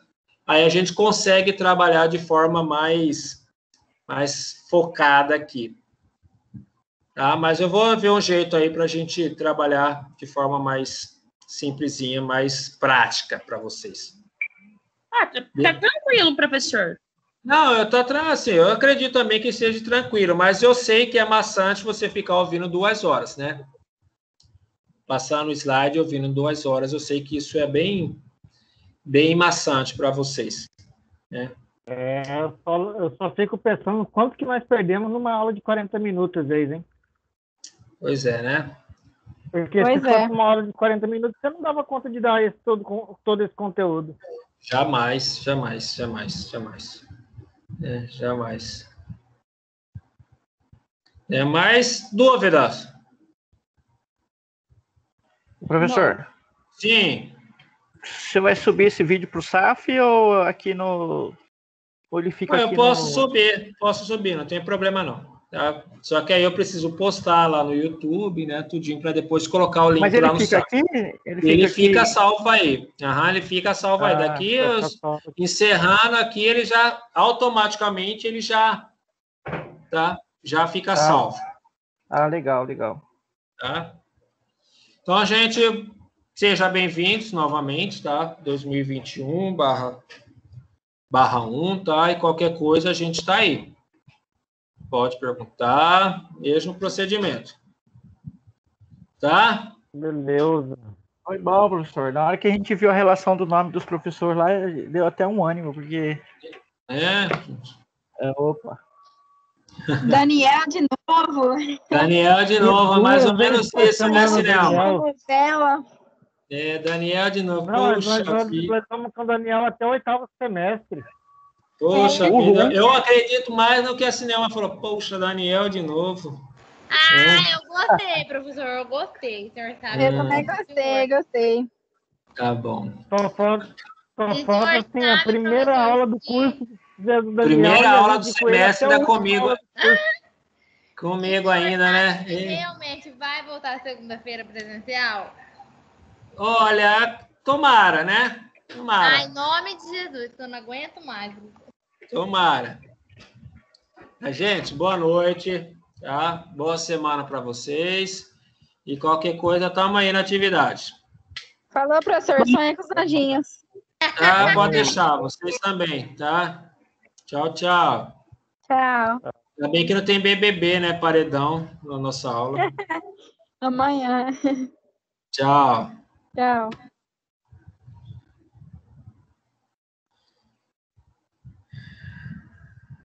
aí a gente consegue trabalhar de forma mais focada aqui. Tá? Mas eu vou ver um jeito aí para a gente trabalhar de forma mais simplesinha, mais prática para vocês. Tá tranquilo, professor. Não, assim, eu acredito também que seja tranquilo, mas eu sei que é maçante você ficar ouvindo 2 horas, né? Passar no slide ouvindo 2 horas, eu sei que isso é bem maçante para vocês. né? Eu só fico pensando quanto que nós perdemos numa aula de 40 minutos, às vezes, hein? Pois é, né? Porque se fosse uma aula de 40 minutos, você não dava conta de dar todo esse conteúdo. Jamais, jamais, jamais, jamais. Jamais. Mais dúvidas? Professor, Não. Sim. Você vai subir esse vídeo para o SAF ou aqui no... Ou ele fica Eu aqui posso subir, não tem problema não. Tá? Só que aí eu preciso postar lá no YouTube, né, tudinho, para depois colocar o link Mas ele lá no fica site. aqui? Ele fica salvo aí. Ele fica salvo aí. Daqui, encerrando aqui, ele já, automaticamente, ele já, tá? Já fica salvo. Legal. Tá? Então, gente, sejam bem-vindos novamente, tá? 2021/1, tá? E qualquer coisa, a gente está aí. Pode perguntar, mesmo procedimento. Tá? Beleza. Foi bom, professor. Na hora que a gente viu a relação do nome dos professores lá, deu até um ânimo, porque... Opa. Daniel de novo. Daniel de novo, mais ou menos isso, né, Sinel? Daniel de novo. Não, nós estamos com o Daniel até o 8º semestre. Poxa vida, eu acredito mais no que a Sinelma falou. Poxa, Daniel de novo. Eu gostei, professor, eu gostei. Eu também gostei. Tá bom. Só falta assim, a primeira aula do curso do Daniel. Primeira aula do semestre ainda comigo. Comigo ainda, né? Realmente vai voltar segunda-feira presencial? Olha, tomara, né? Tomara. Em nome de Jesus, que eu não aguento mais. Tomara. Gente, boa noite, tá? Boa semana para vocês. E qualquer coisa, estamos aí na atividade. Falou, professor. Sonha com os anjinhos. Pode deixar. Vocês também, tá? Tchau, tchau. Tchau. Ainda bem que não tem BBB, né? Paredão na nossa aula. Amanhã. Tchau. Tchau.